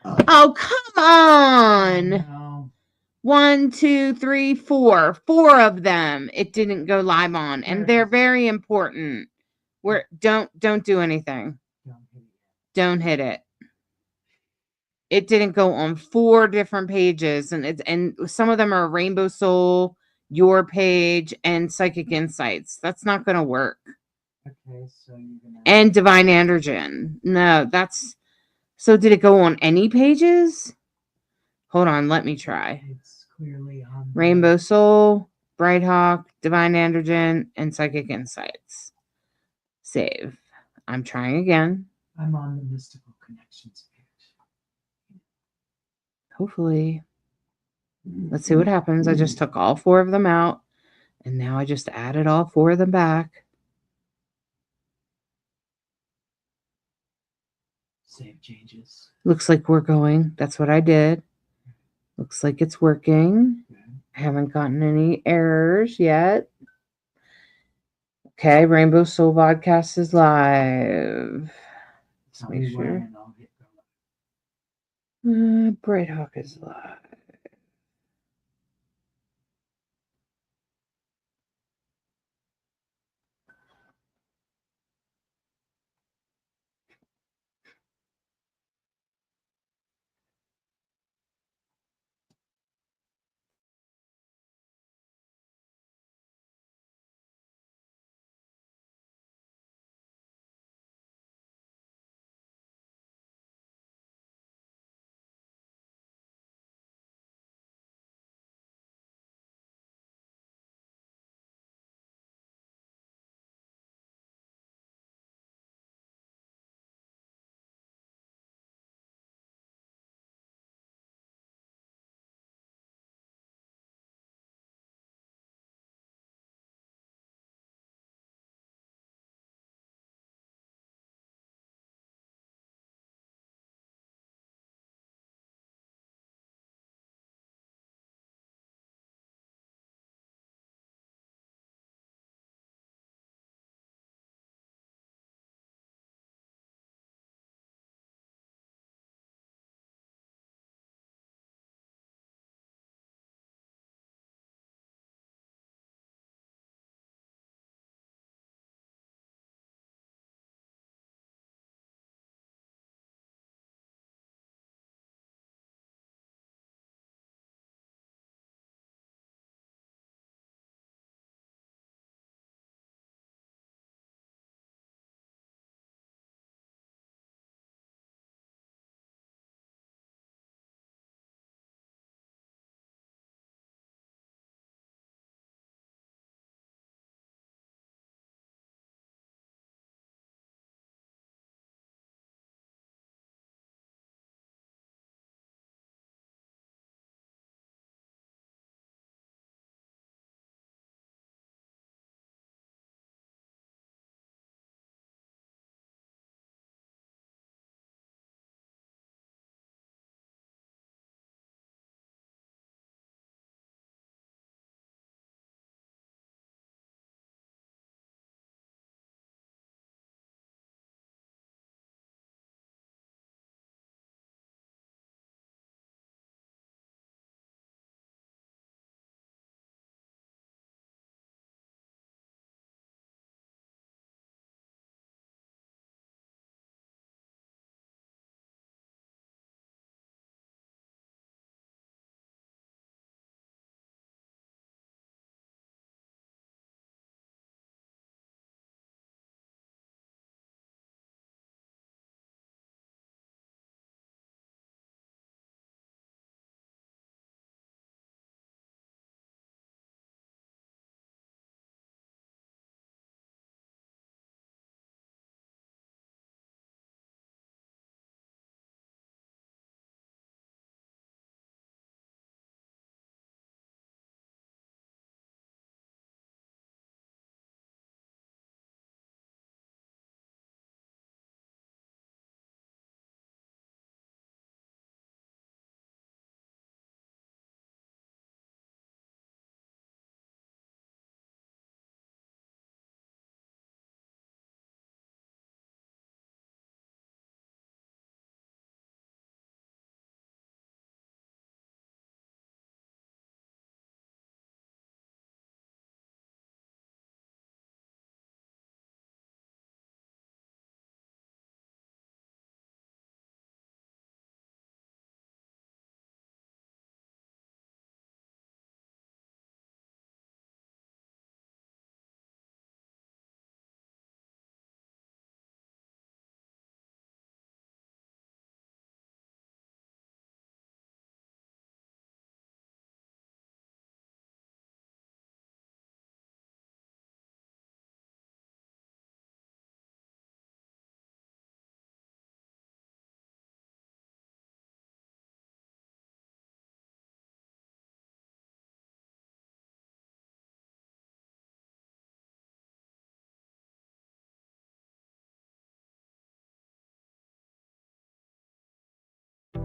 Oh, come on. No. 1, 2, 3, 4. 4 of them it didn't go live on, and they're very important. Don't do anything. Don't hit it. It didn't go on 4 different pages, and some of them are Rainbow Soul, your page, and Psychic Insights. That's not going to work. Okay, so you're gonna. And Divine Androgen. No, that's. So did it go on any pages? Hold on, let me try. It's clearly on Rainbow Soul, Bright Hawk, Divine Androgen, and Psychic Insights. Save. I'm trying again. I'm on the Mystical Connections page. Hopefully. Let's see what happens. I just took all 4 of them out, and now I just added all 4 of them back. Save changes. Looks like we're going. That's what I did. Looks like it's working. I haven't gotten any errors yet. Okay, Rainbow Soul Vodcast is live. Let's make sure. Bright Hawk is live.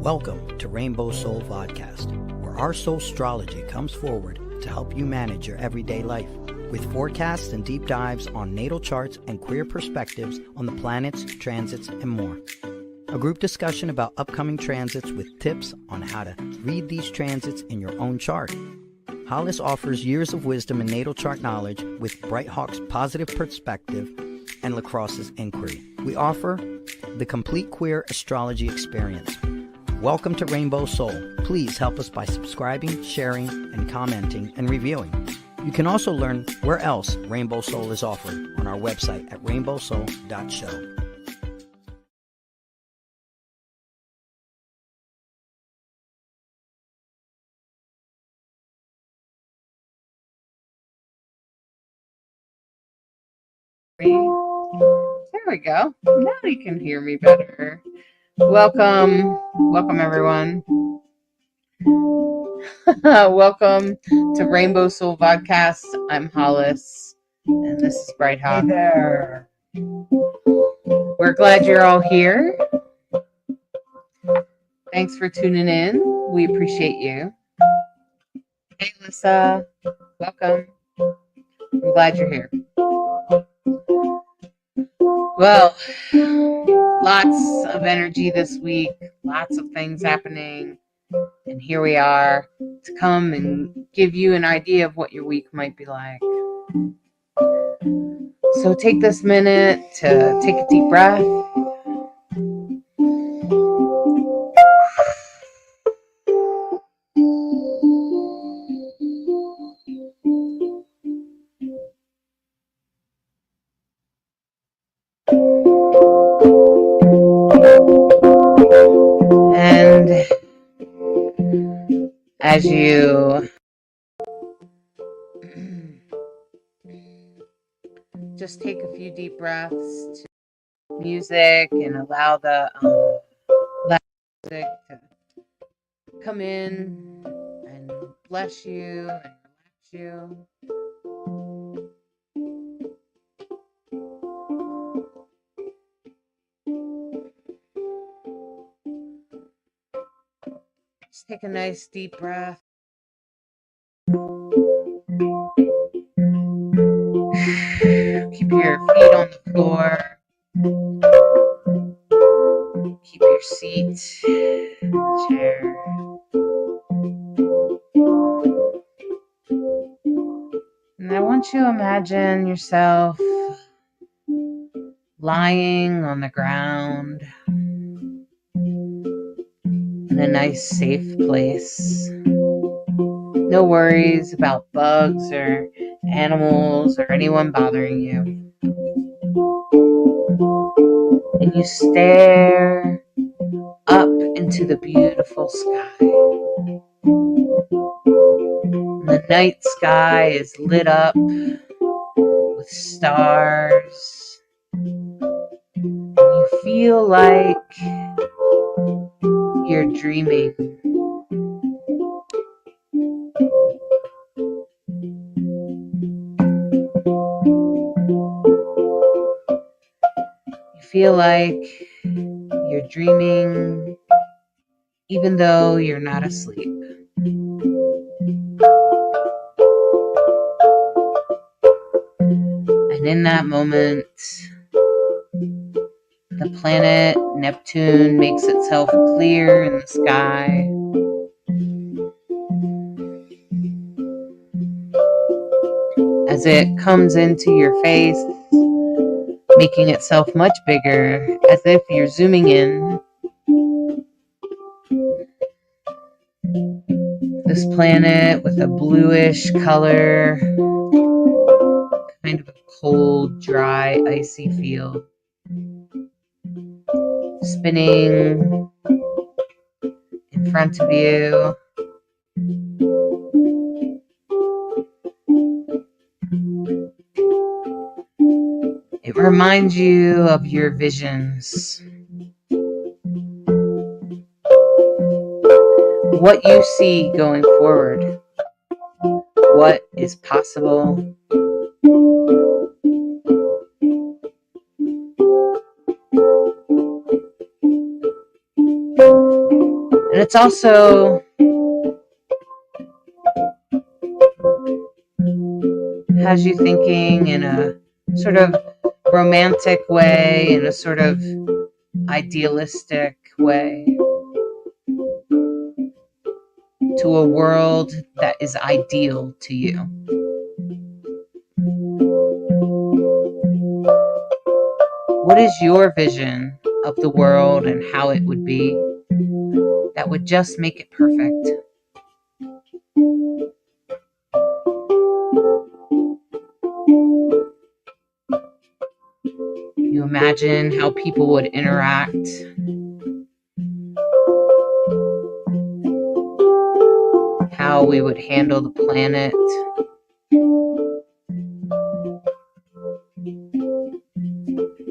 Welcome to Rainbow Soul Podcast, where our soulstrology comes forward to help you manage your everyday life, with forecasts and deep dives on natal charts and queer perspectives on the planets, transits, and more. A group discussion about upcoming transits with tips on how to read these transits in your own chart. Hollis offers years of wisdom and natal chart knowledge with Bright Hawk's positive perspective and Lacrosse's inquiry. We offer the complete queer astrology experience. Welcome to Rainbow Soul. Please help us by subscribing, sharing, and commenting and reviewing. You can also learn where else Rainbow Soul is offered on our website at rainbowsoul.show. There we go. Now you can hear me better. Welcome everyone. Welcome to Rainbow Soul Podcast. I'm Hollis, and this is Bright Hawk. Hey there. We're glad you're all here. Thanks for tuning in. We appreciate you. Hey, Lisa. Welcome. I'm glad you're here. Well, lots of energy this week, lots of things happening, and here we are to come and give you an idea of what your week might be like. So take this minute to take a deep breath. And as you just take a few deep breaths to music and allow the music to come in and bless you and relax you. Just take a nice deep breath. Keep your feet on the floor. Keep your seat in the chair. And I want you to imagine yourself lying on the ground in a nice, safe place. No worries about bugs or animals or anyone bothering you. And you stare up into the beautiful sky. And the night sky is lit up with stars. And you feel like you're dreaming. You feel like you're dreaming even though you're not asleep. And in that moment, the planet Neptune makes itself clear in the sky. As it comes into your face, making itself much bigger, as if you're zooming in. This planet with a bluish color, kind of a cold, dry, icy feel. Spinning in front of you. It reminds you of your visions. What you see going forward. What is possible. And it's also has you thinking in a sort of romantic way, in a sort of idealistic way, to a world that is ideal to you. What is your vision of the world and how it would be that would just make it perfect? You imagine how people would interact, how we would handle the planet,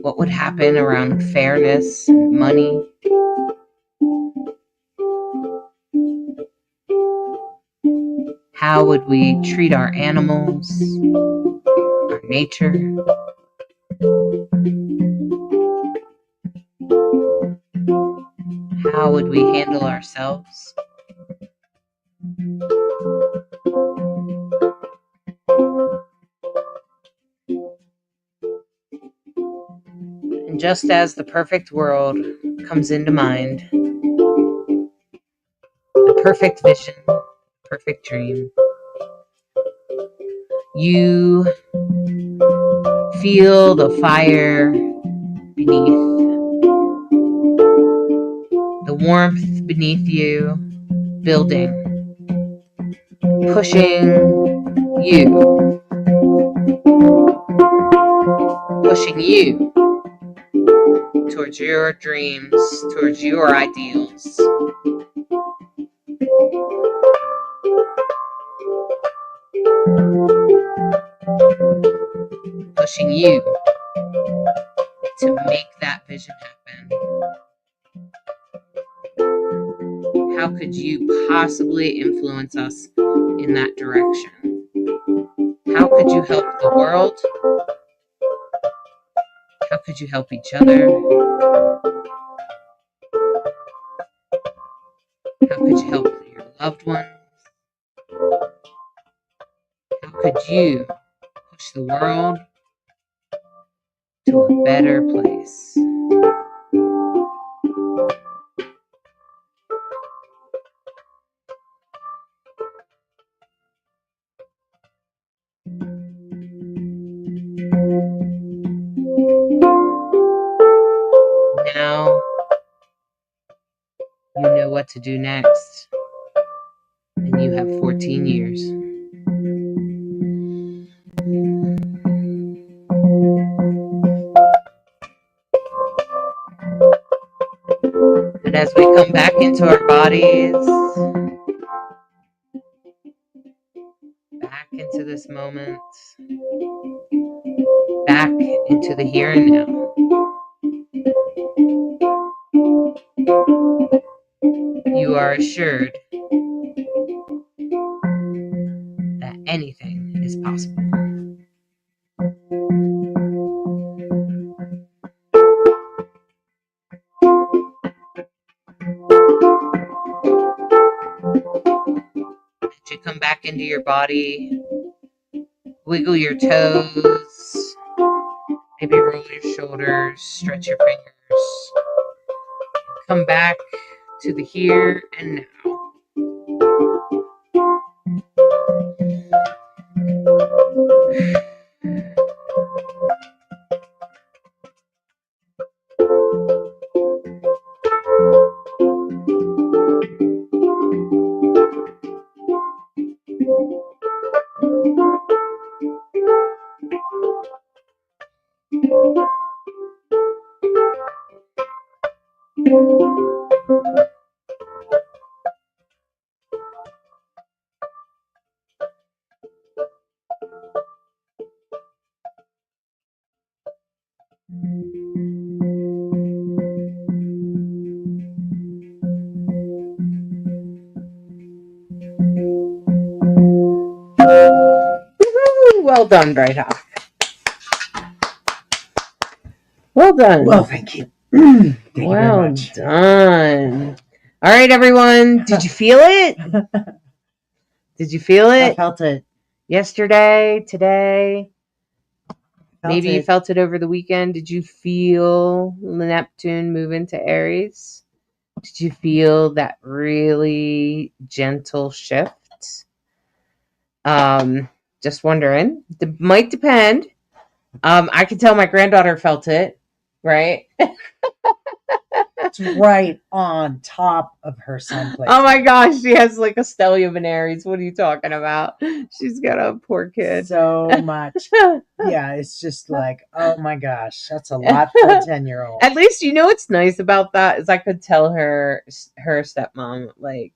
what would happen around fairness and money. How would we treat our animals, our nature? How would we handle ourselves? And just as the perfect world comes into mind, the perfect vision, perfect dream, you feel the fire beneath, the warmth beneath you building, pushing you towards your dreams, towards your ideals. Pushing you to make that vision happen. How could you possibly influence us in that direction? How could you help the world? How could you help each other? How could you help your loved ones? How could you push the world to a better place? Now you know what to do next, and you have 14 years. And as we come back into our bodies, back into this moment, back into the here and now, you are assured that anything is possible. As you come back into your body, wiggle your toes, maybe roll your shoulders, stretch your fingers. Come back to the here and now. Well done, Bright Hawk. Well done. Well, thank you. Thank you very much. Well done. All right, everyone. Did you feel it? Did you feel I it? felt it. Yesterday, today? Maybe you it. felt it over the weekend. Did you feel Neptune move into Aries? Did you feel that really gentle shift? Just wondering. It might depend. I could tell my granddaughter felt it, right? It's right on top of her sun placement. Oh my gosh, she has like a stellium in Aries. What are you talking about? She's got a poor kid. So much. Yeah, it's just like, oh my gosh, that's a lot for a 10-year-old. At least you know what's nice about that is I could tell her stepmom, like,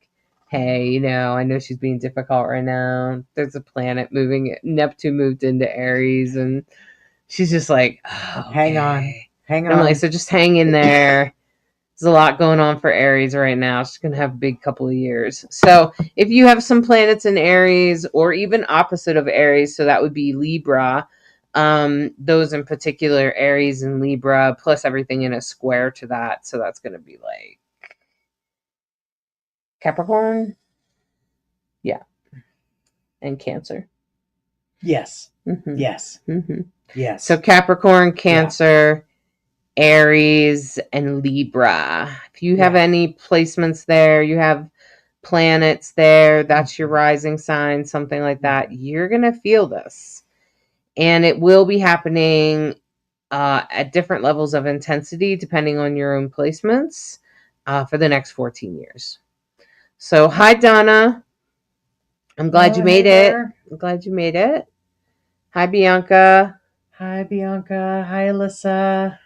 hey, I know she's being difficult right now. There's a planet moving. Neptune moved into Aries, and she's just like, oh, okay. Hang on. I'm like, so just hang in there. There's a lot going on for Aries right now. She's going to have a big couple of years. So if you have some planets in Aries or even opposite of Aries, so that would be Libra, those in particular, Aries and Libra, plus everything in a square to that. So that's going to be like Capricorn. Yeah. And Cancer. Yes. Mm-hmm. Yes. Mm-hmm. Yes. So Capricorn, Cancer, Aries, and Libra. If you have any placements there, you have planets there, that's your rising sign, something like that, you're going to feel this. And it will be happening at different levels of intensity, depending on your own placements, for the next 14 years. So, hi, Donna. I'm glad you made it. I'm glad you made it. Hi, Bianca. Hi, Bianca. Hi, Alyssa.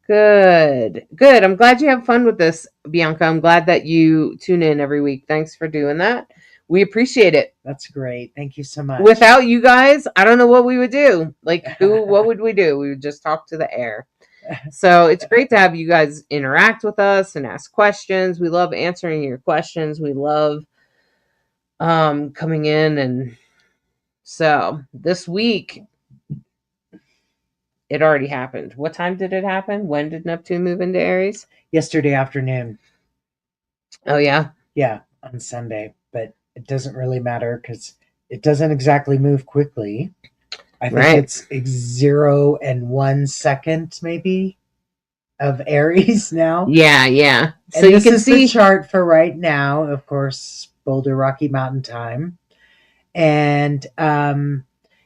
Good. I'm glad you have fun with this, Bianca. I'm glad that you tune in every week. Thanks for doing that. We appreciate it. That's great. Thank you so much. Without you guys, I don't know what we would do. Like, what would we do? We would just talk to the air. So it's great to have you guys interact with us and ask questions. We love answering your questions. We love coming in. And so this week, it already happened. What time did it happen? When did Neptune move into Aries? Yesterday afternoon. Oh, yeah? Yeah, on Sunday. But it doesn't really matter because it doesn't exactly move quickly. I think it's 0 and 1 second maybe of Aries now. Yeah. So and you can see the chart for right now, of course, Boulder Rocky Mountain time. And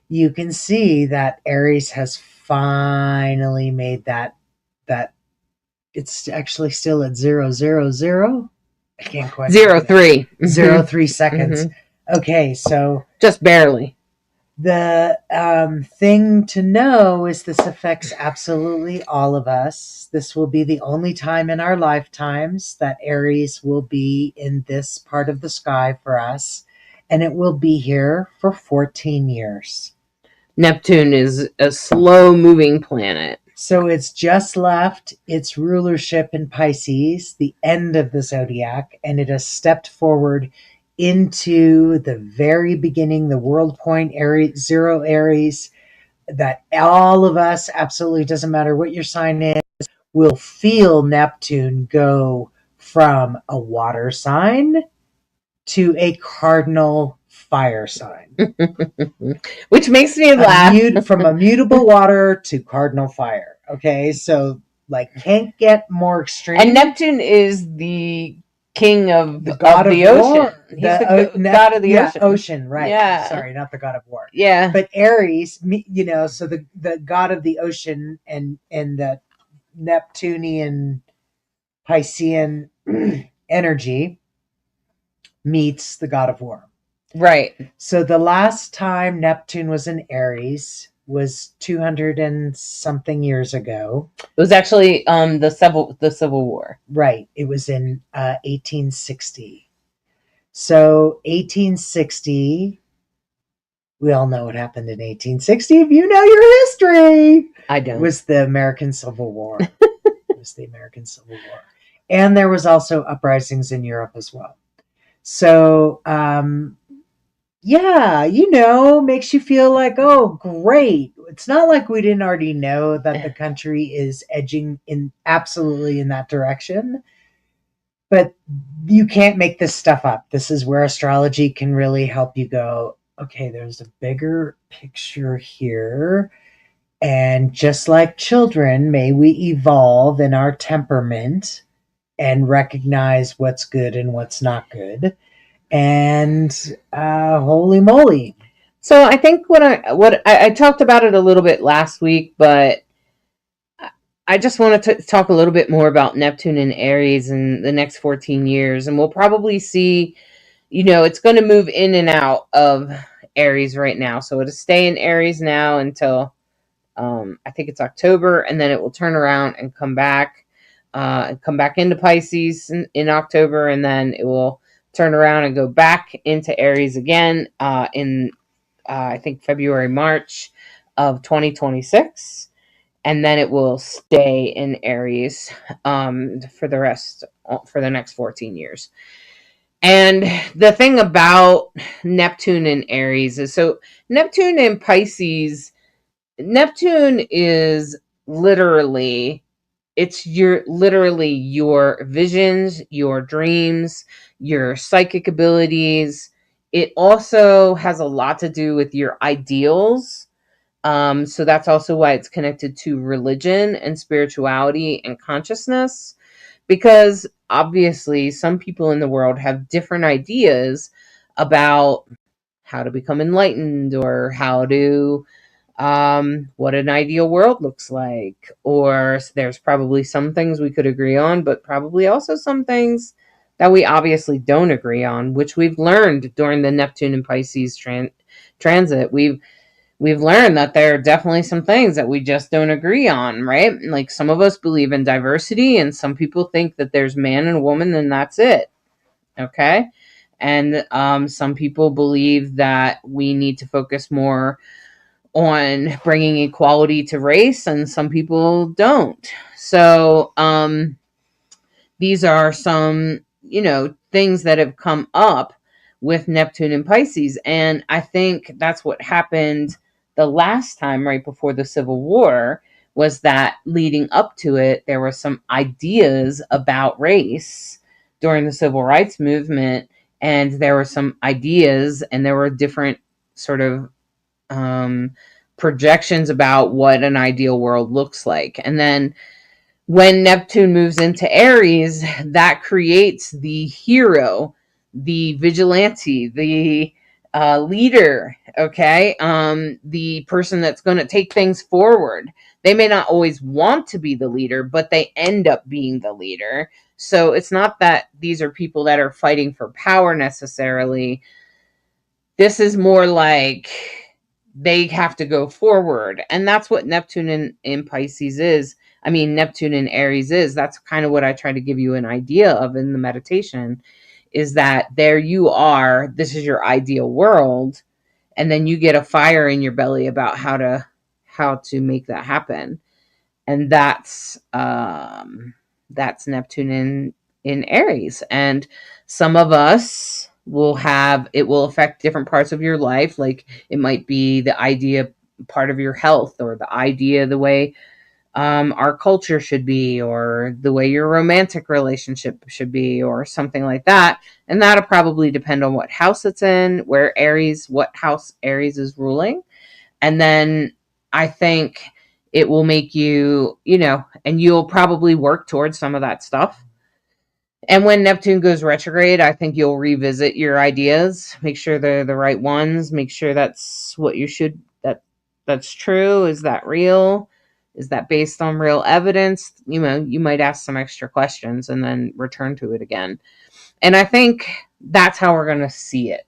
you can see that Aries has finally made that it's actually still at 000. I can't quite 0.3. 0.3 seconds. Mm-hmm. Okay, so just barely. The thing to know is this affects absolutely all of us. This will be the only time in our lifetimes that Aries will be in this part of the sky for us, and it will be here for 14 years. Neptune is a slow-moving planet. So it's just left its rulership in Pisces, the end of the zodiac, and it has stepped forward into the very beginning, the world point, Aries, 0 Aries, that all of us, absolutely doesn't matter what your sign is, will feel Neptune go from a water sign to a cardinal fire sign. Which makes me laugh. From a mutable water to cardinal fire. Okay, so like can't get more extreme. And Neptune is the king of the god of the ocean. He's the god of the ocean. Ocean, right. Yeah. Sorry, not the god of war. Yeah. But Aries, so the god of the ocean and the Neptunian Piscean energy meets the god of war. Right. So the last time Neptune was in Aries was 200 and something years ago. It was actually the Civil War. Right. It was in 1860. So 1860, we all know what happened in 1860. If you know your history, I don't. It was the American Civil War. And there was also uprisings in Europe as well. So, makes you feel like, oh, great. It's not like we didn't already know that the country is edging absolutely in that direction. But you can't make this stuff up. This is where astrology can really help you go, okay, there's a bigger picture here. And just like children, may we evolve in our temperament and recognize what's good and what's not good. And holy moly. So I think I talked about it a little bit last week, but I just want to talk a little bit more about Neptune and Aries in the next 14 years. And we'll probably see, it's going to move in and out of Aries right now. So it'll stay in Aries now until I think it's October, and then it will turn around and come back into Pisces in October, and then it will turn around and go back into Aries again in I think February, March of 2026. And then it will stay in Aries for the next 14 years. And the thing about Neptune and Aries is, so Neptune and Pisces, Neptune is literally your visions, your dreams, your psychic abilities. It also has a lot to do with your ideals. So that's also why it's connected to religion and spirituality and consciousness, because obviously some people in the world have different ideas about how to become enlightened, or how to what an ideal world looks like. Or there's probably some things we could agree on, but probably also some things that we obviously don't agree on, which we've learned during the Neptune and Pisces transit. We've learned that there are definitely some things that we just don't agree on, right? Like, some of us believe in diversity, and some people think that there's man and woman and that's it. Okay? And some people believe that we need to focus more on bringing equality to race, and some people don't. So these are some, things that have come up with Neptune and Pisces. And I think that's what happened the last time, right before the Civil War, was that leading up to it, there were some ideas about race during the Civil Rights Movement. And there were some ideas, and there were different sort of projections about what an ideal world looks like. And then when Neptune moves into Aries, that creates the hero, the vigilante, the leader, okay? The person that's going to take things forward. They may not always want to be the leader, but they end up being the leader. So it's not that these are people that are fighting for power necessarily. This is more like they have to go forward. And that's what Neptune in Pisces is. I mean, Neptune in Aries is. That's kind of what I try to give you an idea of in the meditation, is that there you are. This is your ideal world. And then you get a fire in your belly about how to make that happen. And that's Neptune in Aries. And some of us it will affect different parts of your life. Like, it might be the idea part of your health, or the idea the way our culture should be, or the way your romantic relationship should be, or something like that. And that'll probably depend on what house it's in, what house Aries is ruling. And then I think it will make you, and you'll probably work towards some of that stuff. And when Neptune goes retrograde, I think you'll revisit your ideas, make sure they're the right ones, make sure that's what you should, that's true. Is that real? Is that based on real evidence? You might ask some extra questions and then return to it again. And I think that's how we're going to see it.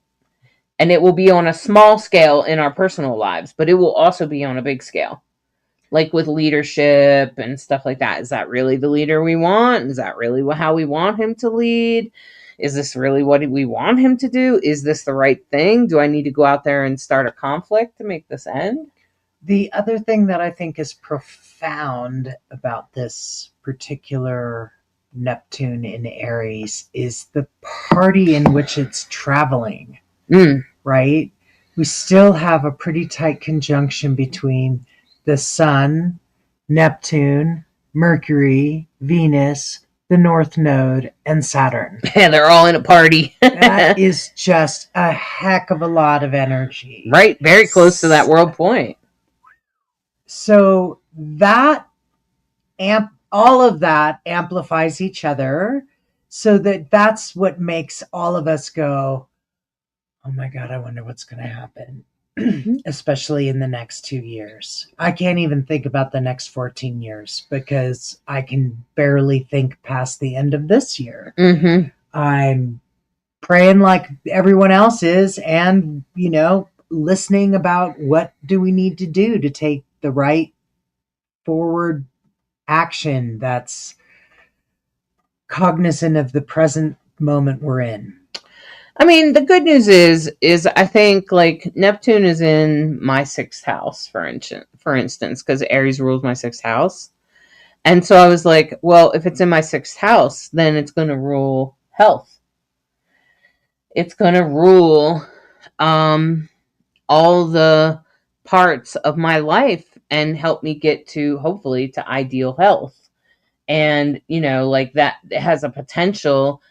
And it will be on a small scale in our personal lives, but it will also be on a big scale. Like with leadership and stuff like that. Is that really the leader we want? Is that really how we want him to lead? Is this really what we want him to do? Is this the right thing? Do I need to go out there and start a conflict to make this end? The other thing that I think is profound about this particular Neptune in Aries is the party in which it's traveling, right? We still have a pretty tight conjunction between the Sun, Neptune, Mercury, Venus, the North Node, and Saturn. And they're all in a party. That is just a heck of a lot of energy. Right. Very close to that world point. So that all of that amplifies each other, so that's what makes all of us go, oh my God, I wonder what's going to happen, especially in the next 2 years. I can't even think about the next 14 years because I can barely think past the end of this year. Mm-hmm. I'm praying like everyone else is, and, listening about what do we need to do to take the right forward action that's cognizant of the present moment we're in. I mean, the good news is I think like Neptune is in my 6th house, for instance, because Aries rules my 6th house. And so I was like, well, if it's in my 6th house, then it's going to rule health. It's going to rule all the parts of my life and help me get to, hopefully, to ideal health. And, like that has a potential.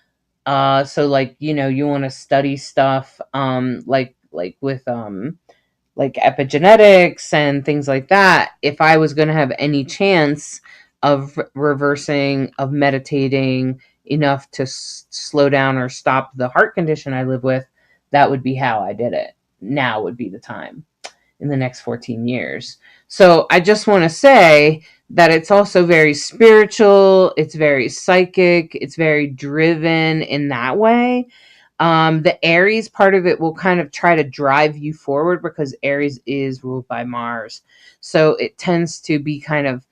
So like, you want to study stuff, like with, like epigenetics and things like that. If I was going to have any chance of reversing, of meditating enough to slow down or stop the heart condition I live with, that would be how I did it. Now would be the time in the next 14 years. So I just want to say that it's also very spiritual. It's very psychic. It's very driven in that way. The Aries part of it will kind of try to drive you forward because Aries is ruled by Mars. So it tends to be kind of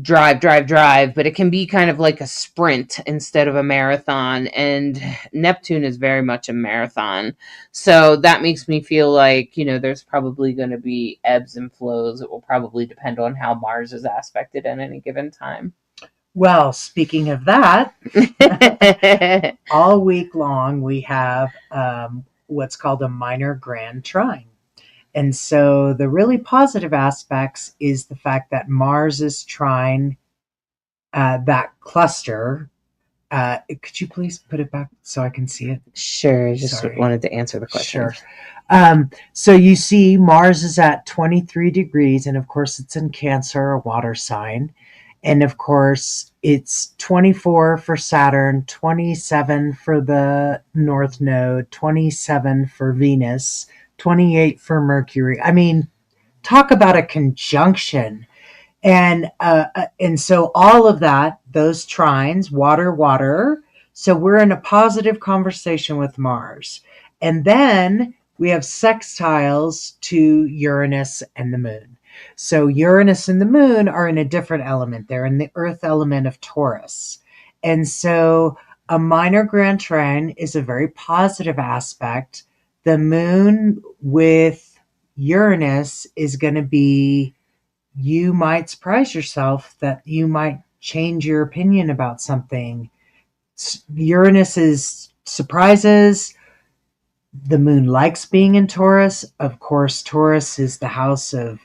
drive, but it can be kind of like a sprint instead of a marathon. And Neptune is very much a marathon. So that makes me feel like, there's probably going to be ebbs and flows. It will probably depend on how Mars is aspected at any given time. Well, speaking of that, all week long we have what's called a minor grand trine. And so the really positive aspects is the fact that Mars is trine that cluster. Could you please put it back so I can see it? Sure. I just wanted to answer the question. Sure. So you see Mars is at 23 degrees, and of course it's in Cancer, a water sign. And of course it's 24 for Saturn, 27 for the North Node, 27 for Venus, 28 for Mercury. I mean, talk about a conjunction. And so all of that, those trines, water. So we're in a positive conversation with Mars. And then we have sextiles to Uranus and the moon. So Uranus and the moon are in a different element. They're in the earth element of Taurus. And so a minor grand trine is a very positive aspect. The moon with Uranus is going to be, you might surprise yourself that you might change your opinion about something. Uranus is surprises. The moon likes being in Taurus. Of course, Taurus is the house of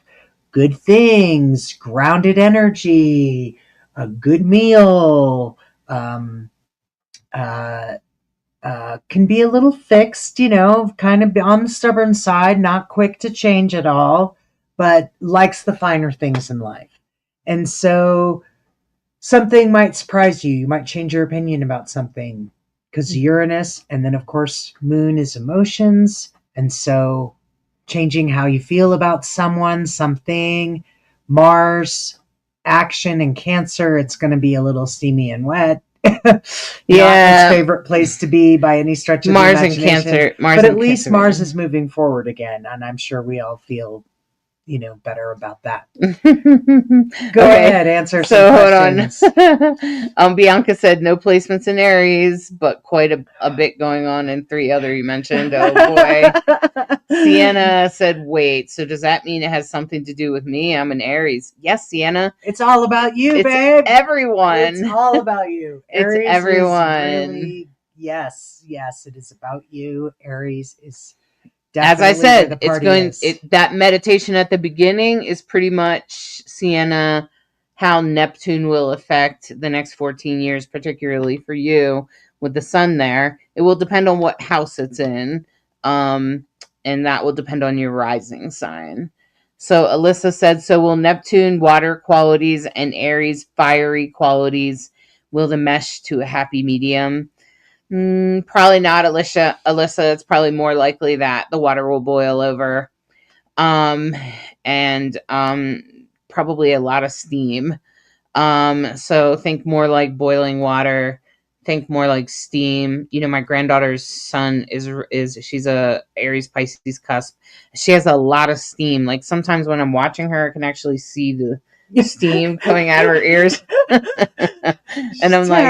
good things, grounded energy, a good meal, can be a little fixed, kind of on the stubborn side, not quick to change at all, but likes the finer things in life. And so something might surprise you. You might change your opinion about something because Uranus, and then of course moon is emotions. And so changing how you feel about someone, something. Mars, action, and Cancer, it's going to be a little steamy and wet. Yeah, its favorite place to be by any stretch of Mars the and imagination. Cancer. But at least Mars is moving forward again, and I'm sure we all feel, better about that. Go ahead, answer some questions. Hold on. Bianca said no placements in Aries, but quite a bit going on in 3 other you mentioned. Oh boy. Sienna said, wait, so does that mean it has something to do with me? I'm an Aries. Yes, Sienna. It's all about you, it's babe. Everyone. It's all about you. It's Aries everyone. Really, yes, it is about you. Aries is as I said, that meditation at the beginning is pretty much Sienna how Neptune will affect the next 14 years, particularly for you with the sun there. It will depend on what house it's in. And that will depend on your rising sign. So Alyssa said, so will Neptune water qualities and Aries fiery qualities, will the mesh to a happy medium? Probably not, Alyssa. It's probably more likely that the water will boil over. And probably a lot of steam. So think more like boiling water, think more like steam. You know, my granddaughter's son is she's a Aries Pisces cusp. She has a lot of steam. Like sometimes when I'm watching her, I can actually see the steam coming out of her ears. And I'm like,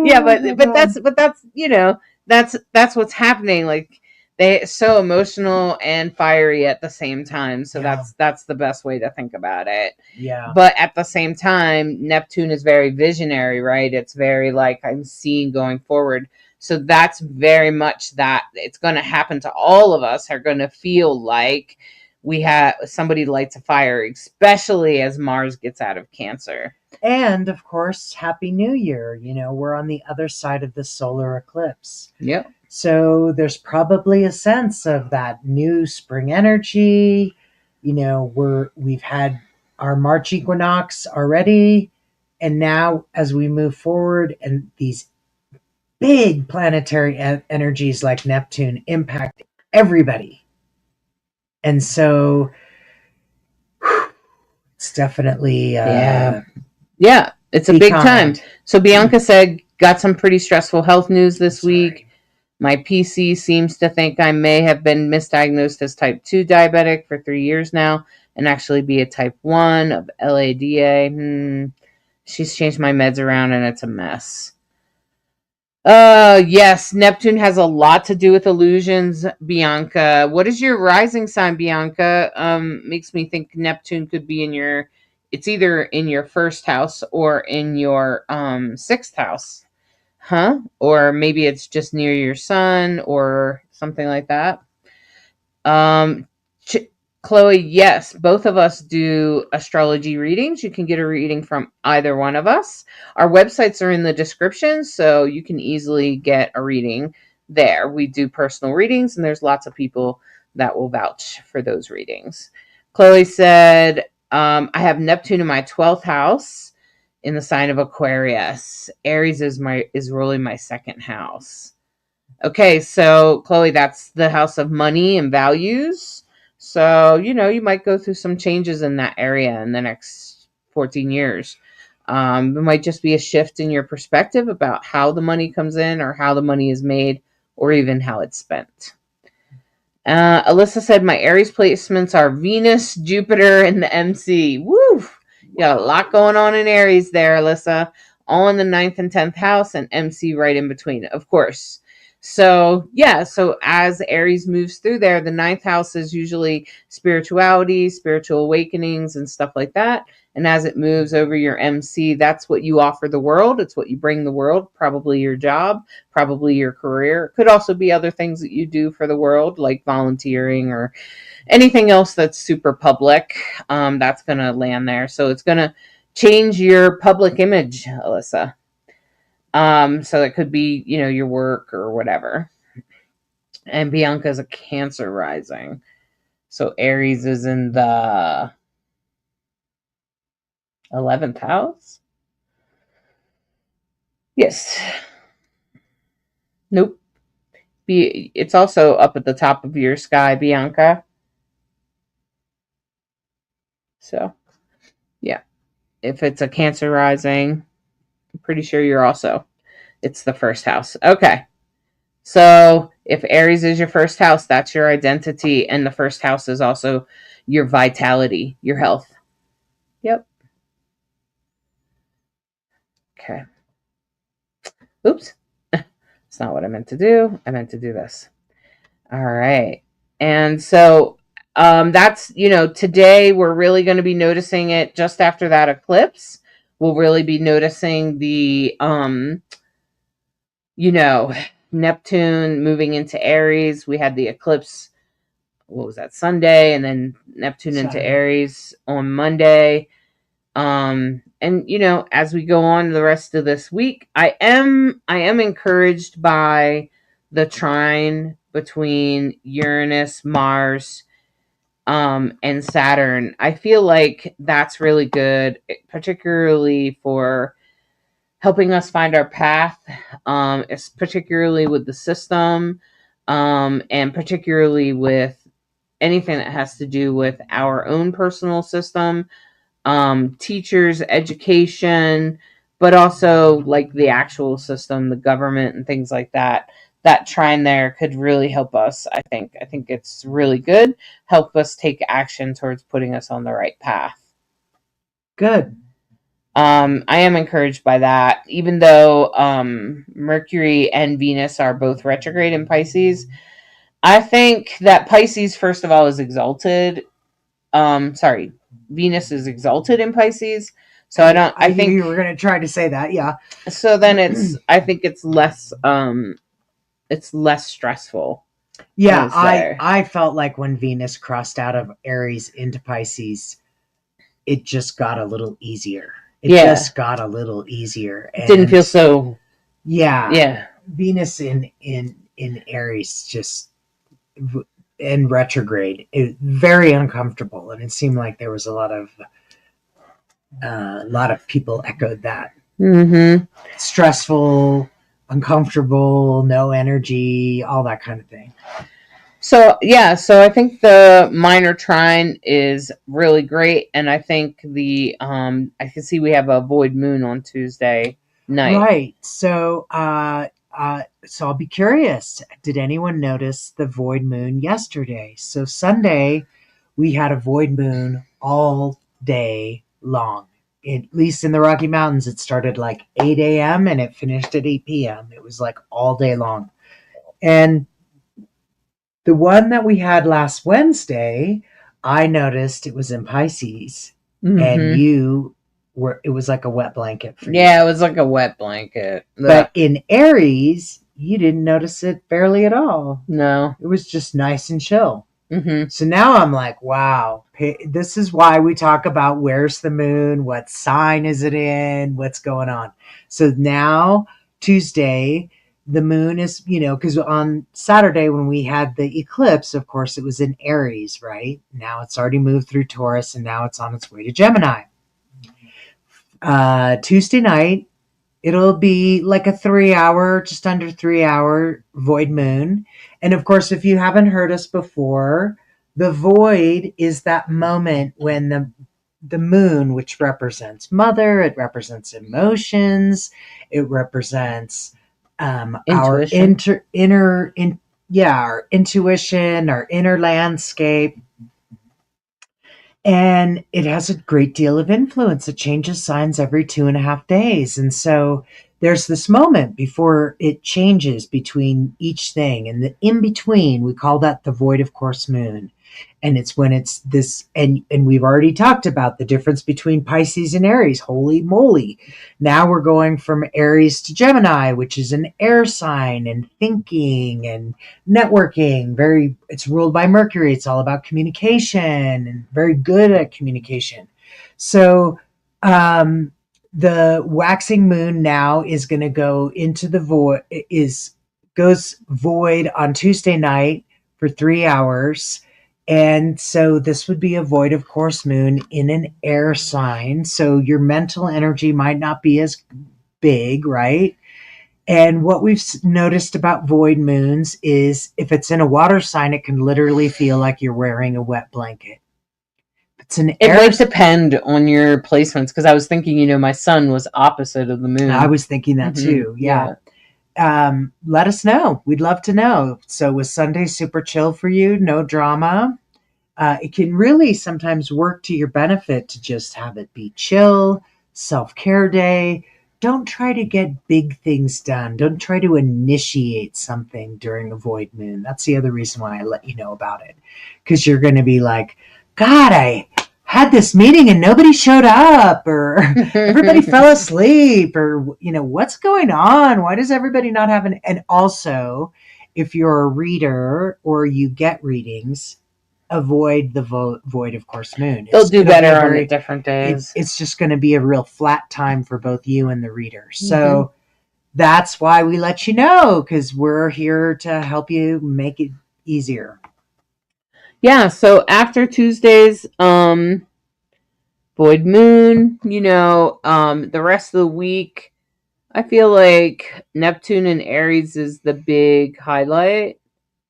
yeah, but that's, you know, that's what's happening. Like they're so emotional and fiery at the same time. So that's the best way to think about it. Yeah. But at the same time, Neptune is very visionary, right? It's very like I'm seeing going forward. So that's very much that it's going to happen to all of us, are going to feel like we have somebody lights a fire, especially as Mars gets out of Cancer. And of course, Happy New Year. You know, we're on the other side of the solar eclipse. Yep. So there's probably a sense of that new spring energy. You know, we've had our March equinox already. And now as we move forward and these big planetary energies like Neptune impact everybody. And so it's definitely yeah, it's a big time. So Bianca said, got some pretty stressful health news this week. My PC seems to think I may have been misdiagnosed as type 2 diabetic for 3 years now and actually be a type 1 of LADA. She's changed my meds around and it's a mess. Yes, Neptune has a lot to do with illusions, Bianca. What is your rising sign, Bianca? Makes me think Neptune could be it's either in your first house or in your sixth house. Huh? Or maybe it's just near your sun or something like that. Chloe, yes, both of us do astrology readings. You can get a reading from either one of us. Our websites are in the description, so you can easily get a reading there. We do personal readings, and there's lots of people that will vouch for those readings. Chloe said, I have Neptune in my 12th house in the sign of Aquarius. Aries is really my second house. Okay, so Chloe, that's the house of money and values. So, you know, you might go through some changes in that area in the next 14 years. It might just be a shift in your perspective about how the money comes in or how the money is made or even how it's spent. Alyssa said, my Aries placements are Venus, Jupiter, and the MC. Woo! You got a lot going on in Aries there, Alyssa. All in the 9th and 10th house and MC right in between, of course. So, yeah, so as Aries moves through there, the 9th house is usually spirituality, spiritual awakenings, and stuff like that. And as it moves over your MC, that's what you offer the world. It's what you bring the world, probably your job, probably your career. It could also be other things that you do for the world, like volunteering or anything else that's super public. That's going to land there. So it's going to change your public image, Alyssa. So it could be, you know, your work or whatever. And Bianca's a Cancer rising. So Aries is in the 11th house. Yes. Nope. It's also up at the top of your sky, Bianca. So, yeah. If it's a Cancer rising, I'm pretty sure it's the first house. Okay. So if Aries is your first house, that's your identity. And the first house is also your vitality, your health. Yep. Okay. Oops. That's not what I meant to do. I meant to do this. All right. And so that's, you know, today we're really going to be noticing it just after that eclipse. We'll really be noticing the, you know, Neptune moving into Aries. We had the eclipse, what was that, Sunday, and then Neptune into Aries on Monday. And as we go on the rest of this week, I am encouraged by the trine between Uranus, Mars, and Saturn. I feel like that's really good, particularly for helping us find our path, particularly with the system, and particularly with anything that has to do with our own personal system, teachers, education, but also like the actual system, the government and things like that. That trine there could really help us. I think it's really good. Help us take action towards putting us on the right path. Good. I am encouraged by that, even though Mercury and Venus are both retrograde in Pisces. I think that Pisces, first of all, is exalted. Venus is exalted in Pisces. So I think you were going to try to say that, yeah. So then I think it's less stressful. Yeah, I felt like when Venus crossed out of Aries into Pisces, it just got a little easier. It just got a little easier. And didn't feel so. Yeah. Venus in Aries just in retrograde, very uncomfortable, and it seemed like there was a lot of people echoed that. Mm-hmm. Stressful, uncomfortable, no energy, all that kind of thing. So I think the minor trine is really great, and I think I can see we have a void moon on Tuesday night. Right. So so I'll be curious. Did anyone notice the void moon yesterday? So Sunday, we had a void moon all day long. At least in the Rocky Mountains, it started like 8 a.m. and it finished at 8 p.m. It was like all day long. And the one that we had last Wednesday, I noticed it was in Pisces, and it was like a wet blanket for you. Yeah, it was like a wet blanket. But in Aries, you didn't notice it barely at all. No. It was just nice and chill. Mm-hmm. So now I'm like, wow, this is why we talk about where's the moon, what sign is it in, what's going on. So now, Tuesday, the moon is, because on Saturday when we had the eclipse, of course, it was in Aries, right? Now it's already moved through Taurus, and now it's on its way to Gemini. Tuesday night, it'll be like a 3-hour, just under 3-hour void moon. And of course, if you haven't heard us before, the void is that moment when the moon, which represents mother, it represents emotions, it represents our our intuition, our inner landscape. And it has a great deal of influence. It changes signs every 2.5 days. And so there's this moment before it changes between each thing. And the in between, we call that the void of course moon. And it's when it's this, and we've already talked about the difference between Pisces and Aries. Holy moly. Now we're going from Aries to Gemini, which is an air sign and thinking and networking. It's ruled by Mercury. It's all about communication and very good at communication. So the waxing moon now is going to go into the void, goes void on Tuesday night for 3 hours. And so this would be a void of course moon in an air sign. So your mental energy might not be as big, right? And what we've noticed about void moons is if it's in a water sign, it can literally feel like you're wearing a wet blanket. It might depend on your placements, because I was thinking, my sun was opposite of the moon. I was thinking that too. Yeah. Let us know. We'd love to know. So was Sunday super chill for you? No drama? It can really sometimes work to your benefit to just have it be chill, self-care day. Don't try to get big things done. Don't try to initiate something during a void moon. That's the other reason why I let you know about it. Because you're going to be like, God, I had this meeting and nobody showed up, or everybody fell asleep, or, what's going on? Why does everybody not have and also, if you're a reader or you get readings, avoid the void of course moon. They'll do better on the different days. It's just going to be a real flat time for both you and the reader. So that's why we let you know, because we're here to help you make it easier. Yeah, so after Tuesday's void moon, the rest of the week, I feel like Neptune and Aries is the big highlight.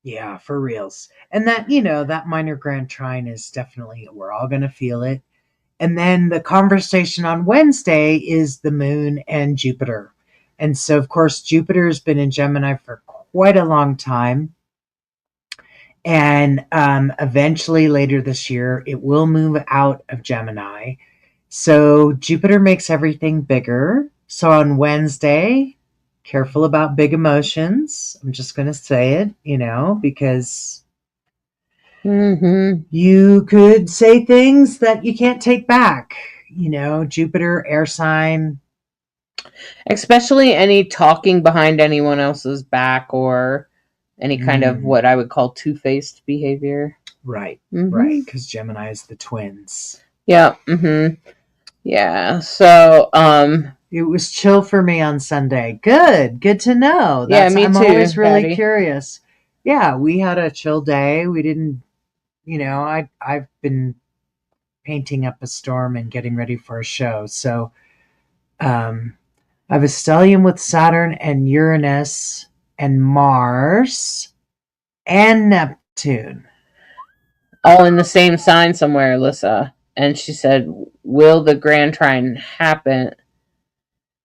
Yeah, for reals. And that, that minor grand trine is definitely, we're all going to feel it. And then the conversation on Wednesday is the moon and Jupiter. And so, of course, Jupiter has been in Gemini for quite a long time. And eventually, later this year, it will move out of Gemini. So Jupiter makes everything bigger. So on Wednesday, careful about big emotions. I'm just going to say it, because you could say things that you can't take back. Jupiter, air sign. Especially any talking behind anyone else's back or any kind of what I would call two-faced behavior. Right, right, because Gemini is the twins. Yeah, yeah, so it was chill for me on Sunday. Good to know. Me I'm too, always really Patty. Curious. Yeah, we had a chill day. We didn't, I've been painting up a storm and getting ready for a show. So I have a stellium with Saturn and Uranus and Mars and Neptune. All in the same sign somewhere, Alyssa. And she said, will the Grand Trine happen?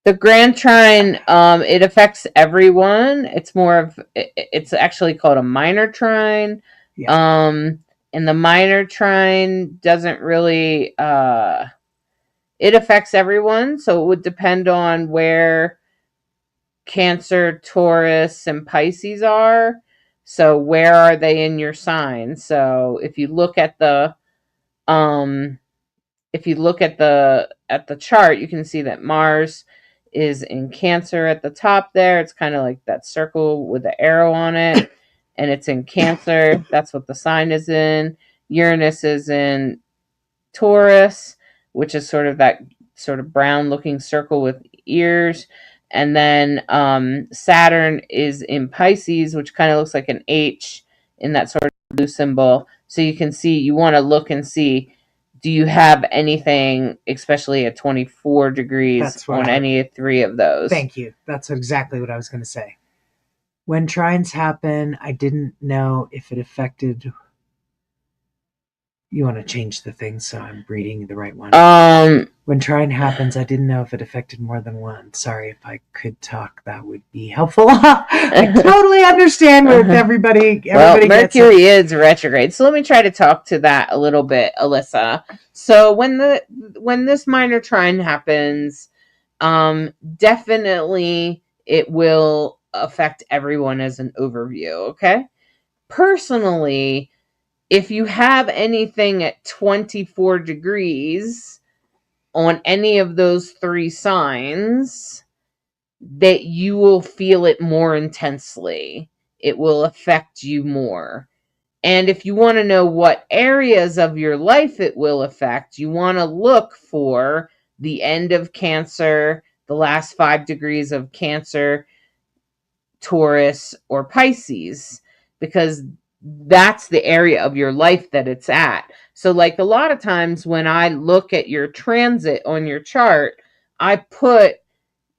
The Grand Trine, it affects everyone. It's actually called a minor trine. Yeah. And the minor trine doesn't really, it affects everyone. So it would depend on where Cancer, Taurus, and Pisces are. So where are they in your sign? So if you look at the chart, you can see that Mars is in Cancer at the top there. It's kind of like that circle with the arrow on it, and it's in Cancer. That's what the sign is in. Uranus is in Taurus, which is sort of that sort of brown looking circle with ears. And then Saturn is in Pisces, which kind of looks like an H in that sort of blue symbol. So you can see, you want to look and see, do you have anything, especially at 24 degrees on any of three of those? Thank you. That's exactly what I was going to say. When trines happen, I didn't know if it affected... You want to change the thing so I'm reading the right one. When trine happens, I didn't know if it affected more than one. Sorry, if I could talk, that would be helpful. I totally understand where everybody Mercury is retrograde. So let me try to talk to that a little bit, Alyssa. So when this minor trine happens, definitely it will affect everyone as an overview, okay? Personally, if you have anything at 24 degrees on any of those three signs, that you will feel it more intensely. It will affect you more. And if you want to know what areas of your life it will affect, you want to look for the end of Cancer, the last 5 degrees of Cancer, Taurus, or Pisces, because that's the area of your life that it's at. So like a lot of times when I look at your transit on your chart, I put,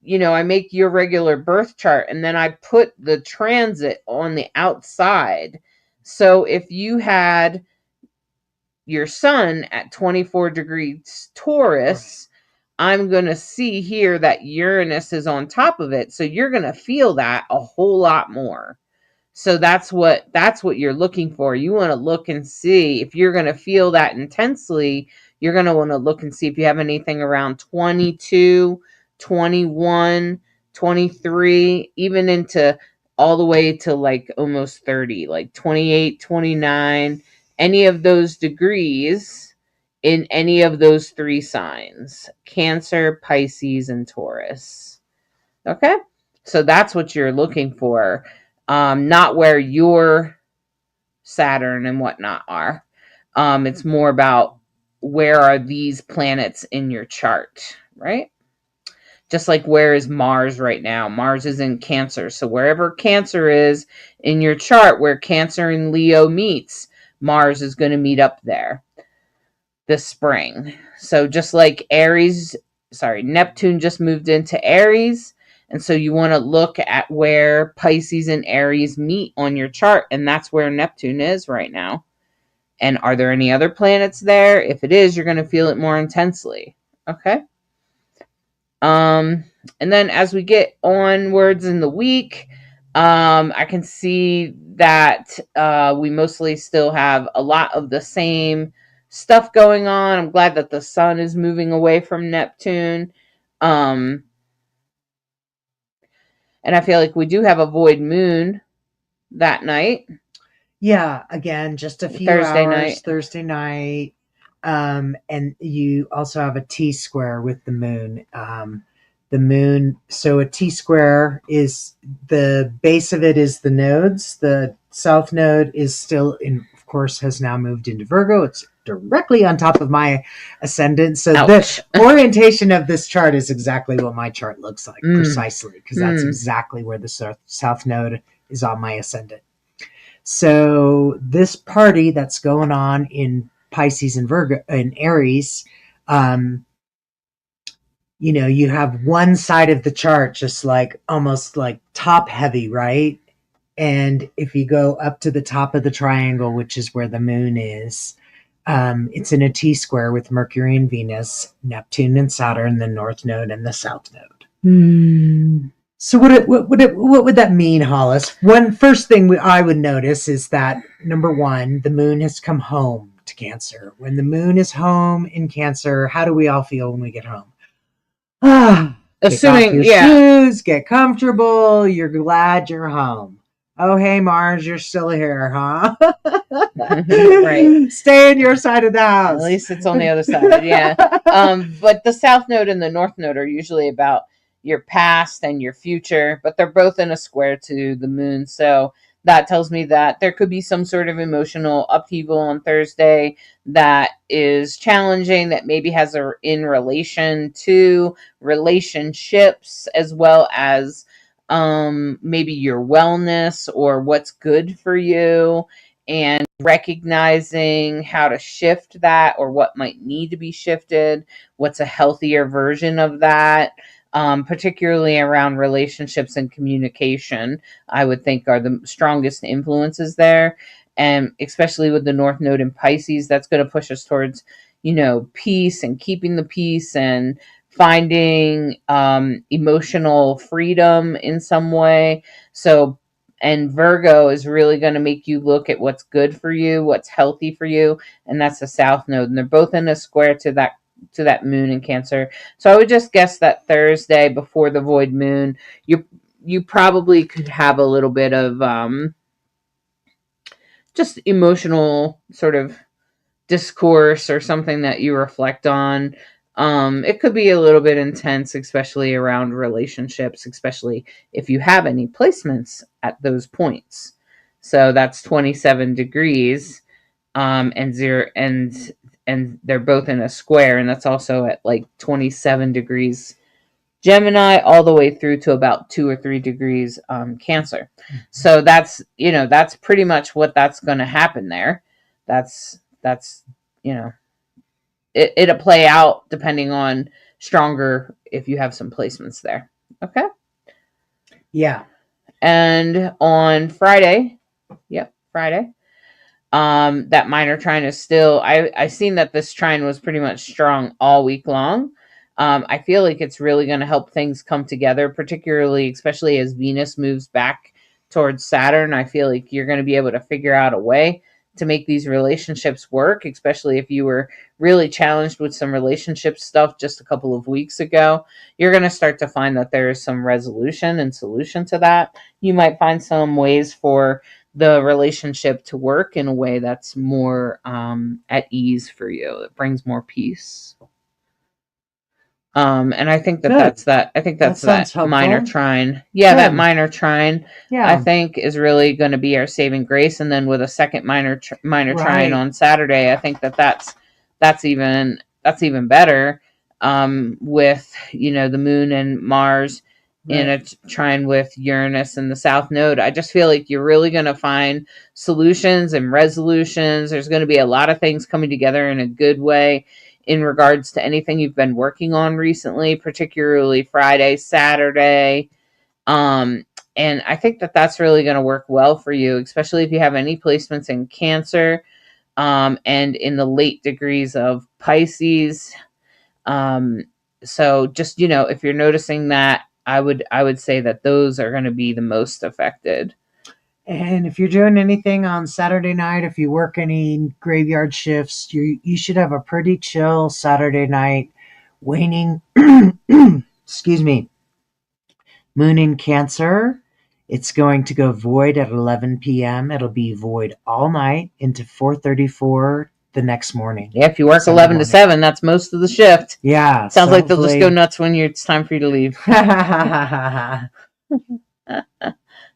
I make your regular birth chart and then I put the transit on the outside. So if you had your sun at 24 degrees Taurus, I'm going to see here that Uranus is on top of it. So you're going to feel that a whole lot more. So that's what you're looking for. You want to look and see if you're going to feel that intensely. You're going to want to look and see if you have anything around 22, 21, 23, even into all the way to like almost 30, like 28, 29, any of those degrees in any of those three signs: Cancer, Pisces, and Taurus. Okay? So that's what you're looking for. Not where your Saturn and whatnot are. It's more about where are these planets in your chart, right? Just like where is Mars right now? Mars is in Cancer. So wherever Cancer is in your chart, where Cancer and Leo meets, Mars is going to meet up there this spring. So just like Neptune just moved into Aries. And so you want to look at where Pisces and Aries meet on your chart. And that's where Neptune is right now. And are there any other planets there? If it is, you're going to feel it more intensely. Okay. And then as we get onwards in the week, I can see that we mostly still have a lot of the same stuff going on. I'm glad that the sun is moving away from Neptune. And I feel like we do have a void moon that night. Yeah, again, just a few hours, Thursday night. And you also have a T-square with the moon. The moon, so a T-square is, the base of it is the nodes. The south node is still in, of course, has now moved into Virgo. It's directly on top of my ascendant. So the orientation of this chart is exactly what my chart looks like, precisely, because that's exactly where the south node is on my ascendant. So this party that's going on in Pisces and Virgo and Aries, you have one side of the chart just like almost like top heavy, right? And if you go up to the top of the triangle, which is where the moon is, it's in a T-square with Mercury and Venus, Neptune and Saturn, the north node and the south node. So what would that mean, Hollis? First thing I would notice is that, number one, the moon has come home to Cancer. When the moon is home in Cancer, how do we all feel when we get home? Assuming, take off your shoes, get comfortable, you're glad you're home. Oh, hey, Mars, you're still here, huh? Right. Stay in your side of the house. At least it's on the other side, yeah. But the south node and the north node are usually about your past and your future, but they're both in a square to the moon. So that tells me that there could be some sort of emotional upheaval on Thursday that is challenging, that maybe has in relation to relationships, as well as maybe your wellness or what's good for you, and recognizing how to shift that or what might need to be shifted, what's a healthier version of that. Particularly around relationships and communication, I would think are the strongest influences there. And especially with the North Node in Pisces, that's going to push us towards, peace and keeping the peace and finding emotional freedom in some way. So, and Virgo is really going to make you look at what's good for you, what's healthy for you. And that's the South Node. And they're both in a square to that moon in Cancer. So I would just guess that Thursday before the void moon, you probably could have a little bit of just emotional sort of discourse or something that you reflect on. It could be a little bit intense, especially around relationships, especially if you have any placements at those points. So that's 27 degrees and zero and they're both in a square, and that's also at like 27 degrees Gemini all the way through to about 2 or 3 degrees Cancer. So that's pretty much what that's going to happen there. That's it'll play out depending on stronger if you have some placements there. Okay. Yeah. And on Friday, that minor trine is still, I seen that this trine was pretty much strong all week long. I feel like it's really going to help things come together, particularly, especially as Venus moves back towards Saturn. I feel like you're going to be able to figure out a way to make these relationships work, especially if you were really challenged with some relationship stuff just a couple of weeks ago. You're going to start to find that there is some resolution and solution to that. You might find some ways for the relationship to work in a way that's more at ease for you. It brings more peace. And I think that Good. that's that. I think that's That sounds minor helpful. trine. Yeah, that Good. minor trine. Yeah. I think is really going to be our saving grace. And then with a second minor Right. trine on Saturday, I think that's even better. With the moon and Mars in a trine with Uranus in the South Node, I just feel like you're really going to find solutions and resolutions. There's going to be a lot of things coming together in a good way in regards to anything you've been working on recently, particularly Friday, Saturday. And I think that that's really going to work well for you, especially if you have any placements in Cancer, and in the late degrees of Pisces. So just, if you're noticing that, I would say that those are going to be the most affected. And if you're doing anything on Saturday night, if you work any graveyard shifts, you should have a pretty chill Saturday night. Waning, excuse me, moon in Cancer. It's going to go void at 11 p.m. It'll be void all night into 4:34 the next morning. Yeah, if you work 11 to 7, that's most of the shift. Yeah. Sounds like they'll just go nuts when it's time for you to leave.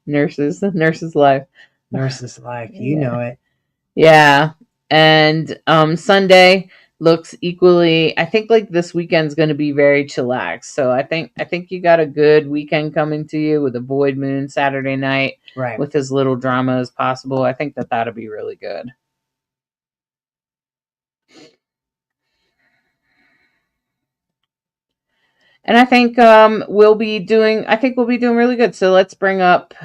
Nurses life. Nurses life. You know it. Yeah. And Sunday looks equally, I think like this weekend's going to be very chillaxed. So I think you got a good weekend coming to you with a void moon Saturday night, right, with as little drama as possible. I think that that'll be really good. And I think we'll be doing really good. So let's bring up.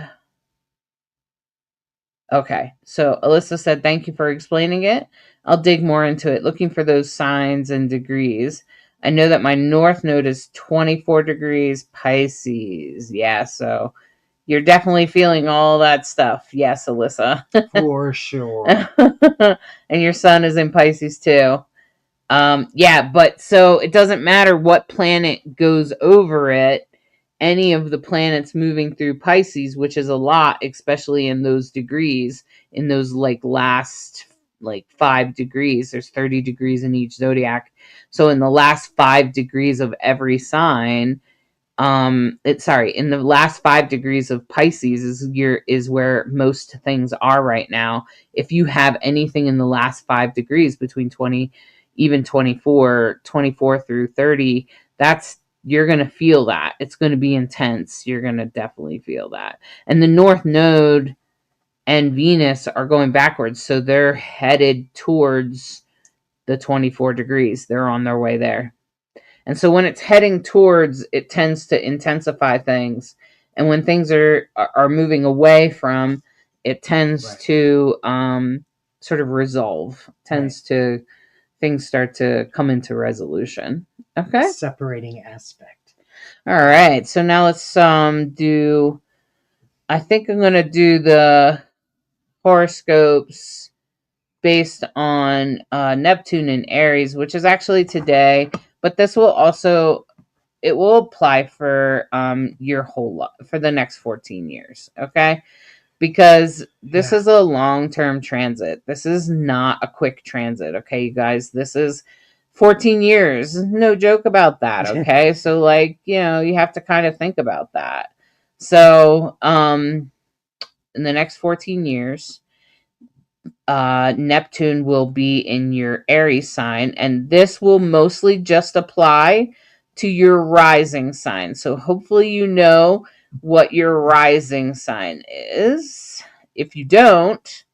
Okay, so Alyssa said, thank you for explaining it. I'll dig more into it, looking for those signs and degrees. I know that my North Node is 24 degrees Pisces. Yeah, so you're definitely feeling all that stuff. Yes, Alyssa. For sure. And your Sun is in Pisces too. Yeah, but so it doesn't matter what planet goes over it. Any of the planets moving through Pisces, which is a lot, especially in those degrees, in those last 5 degrees. There's 30 degrees in each zodiac. So in the last 5 degrees of every sign, in the last 5 degrees of Pisces is where most things are right now. If you have anything in the last 5 degrees between 20, even 24 through 30, you're going to feel that. It's going to be intense. You're going to definitely feel that. And the North Node and Venus are going backwards. So they're headed towards the 24 degrees. They're on their way there. And so when it's heading towards, it tends to intensify things. And when things are moving away from, it tends to sort of resolve. Things start to come into resolution. Okay. Separating aspect. All right. So now let's do, I think I'm going to do the horoscopes based on Neptune and Aries, which is actually today, but this will also, it will apply for your whole life, for the next 14 years. Okay. Because this is a long-term transit. This is not a quick transit. Okay, you guys, this is 14 years. No joke about that. Okay. So you have to kind of think about that. So, in the next 14 years, Neptune will be in your Aries sign, and this will mostly just apply to your rising sign. So hopefully you know what your rising sign is. If you don't,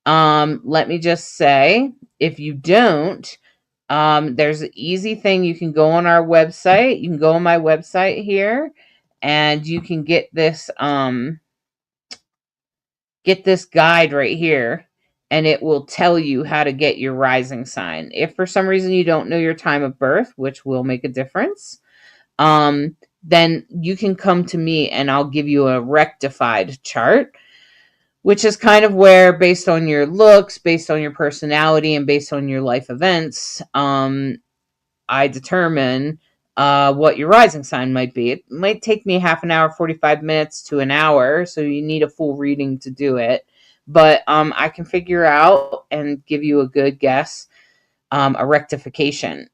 let me just say, if you don't, there's an easy thing. You can go on our website. You can go on my website here, and you can get this guide right here, and it will tell you how to get your rising sign. If for some reason you don't know your time of birth, which will make a difference, then you can come to me and I'll give you a rectified chart, which is kind of where, based on your looks, based on your personality, and based on your life events, I determine what your rising sign might be. It might take me half an hour, 45 minutes to an hour, so you need a full reading to do it. But I can figure out and give you a good guess, a rectification.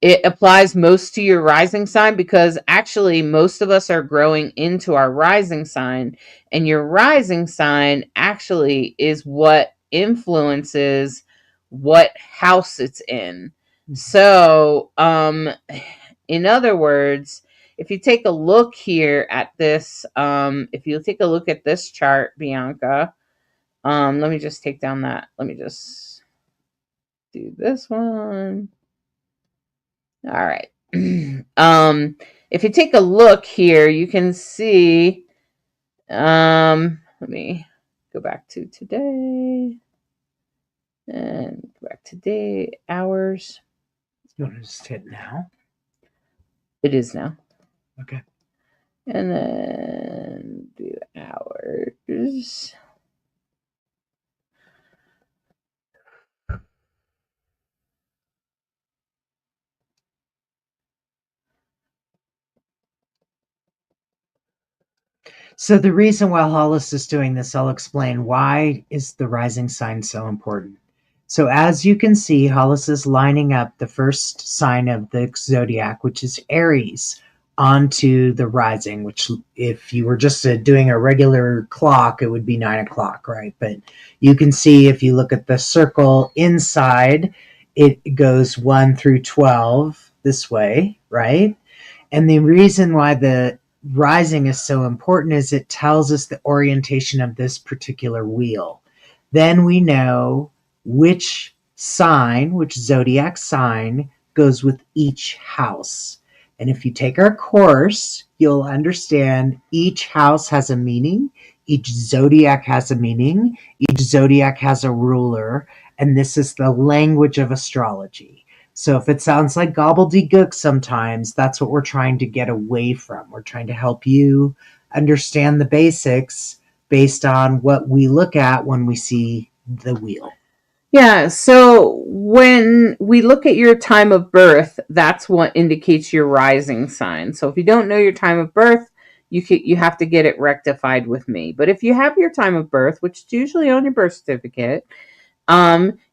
It applies most to your rising sign because actually most of us are growing into our rising sign, and your rising sign actually is what influences what house it's in. So, in other words, if you take a look here at this, if you take a look at this chart, Bianca, let me just take down that. Let me just do this one. All right. If you take a look here, you can see, let me go back to today and go back to day, hours. You want to just hit now? It is now. Okay. And then do hours. So the reason why Hollis is doing this, I'll explain why is the rising sign so important. So as you can see, Hollis is lining up the first sign of the zodiac, which is Aries, onto the rising, which if you were just doing a regular clock, it would be 9 o'clock, right? But you can see if you look at the circle inside, it goes 1 through 12 this way, right? And the reason why the rising is so important is it tells us the orientation of this particular wheel. Then we know which sign, which zodiac sign goes with each house. And if you take our course, you'll understand each house has a meaning, each zodiac has a meaning, each zodiac has a ruler, and this is the language of astrology. So if it sounds like gobbledygook sometimes, that's what we're trying to get away from. We're trying to help you understand the basics based on what we look at when we see the wheel. Yeah, so when we look at your time of birth, that's what indicates your rising sign. So if you don't know your time of birth, you have to get it rectified with me. But if you have your time of birth, which is usually on your birth certificate,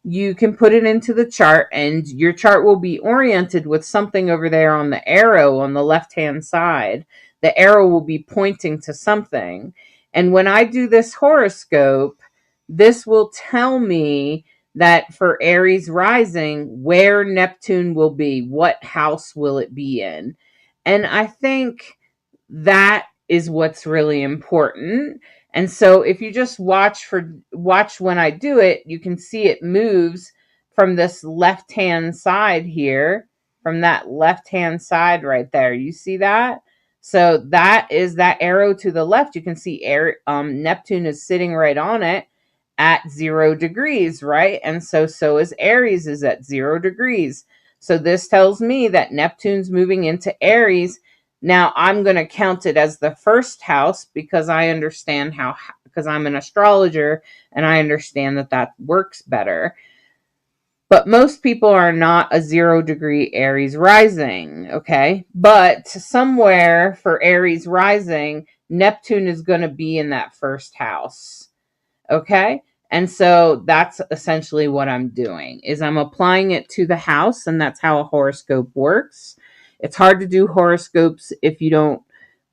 you can put it into the chart, and your chart will be oriented with something over there on the arrow on the left-hand side. The arrow will be pointing to something. And when I do this horoscope, this will tell me that for Aries rising, where Neptune will be, what house will it be in. And I think that is what's really important. And so if you just watch when I do it, you can see it moves from this left-hand side here, from that left-hand side right there. You see that? So that is that arrow to the left. You can see Neptune is sitting right on it at 0 degrees, right? And so is Aries is at 0 degrees. So this tells me that Neptune's moving into Aries. Now I'm going to count it as the first house because I understand because I'm an astrologer and I understand that works better. But most people are not a 0 degree Aries rising, okay? But somewhere for Aries rising, Neptune is going to be in that first house, okay? And so that's essentially what I'm doing, is I'm applying it to the house, and that's how a horoscope works. It's hard to do horoscopes if you don't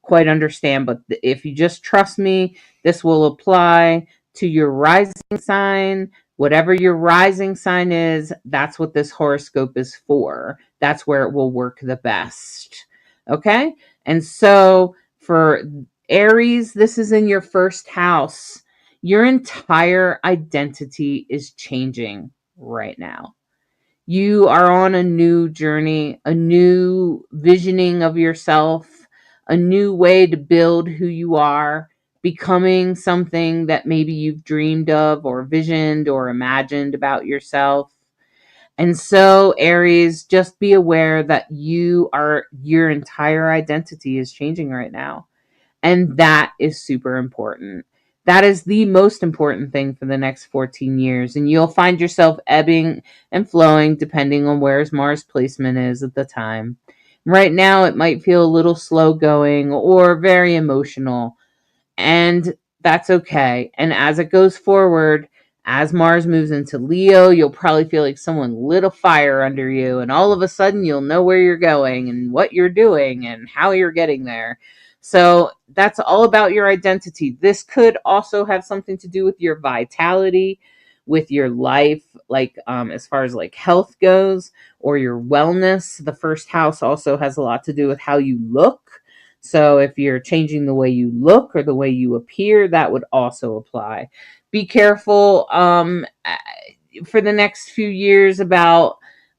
quite understand, but if you just trust me, this will apply to your rising sign. Whatever your rising sign is, that's what this horoscope is for. That's where it will work the best. Okay? And so for Aries, this is in your first house. Your entire identity is changing right now. You are on a new journey, a new visioning of yourself, a new way to build who you are, becoming something that maybe you've dreamed of or visioned or imagined about yourself. And so, Aries, just be aware that your entire identity is changing right now. And that is super important. That is the most important thing for the next 14 years. And you'll find yourself ebbing and flowing depending on where Mars placement is at the time. Right now, it might feel a little slow going or very emotional. And that's okay. And as it goes forward, As Mars moves into Leo, you'll probably feel like someone lit a fire under you, and all of a sudden you'll know where you're going and what you're doing and how you're getting there. So that's all about your identity. This could also have something to do with your vitality, with your life, like as far as like health goes, or your wellness. The first house also has a lot to do with how you look. So if you're changing the way you look or the way you appear, that would also apply. Be careful for the next few years about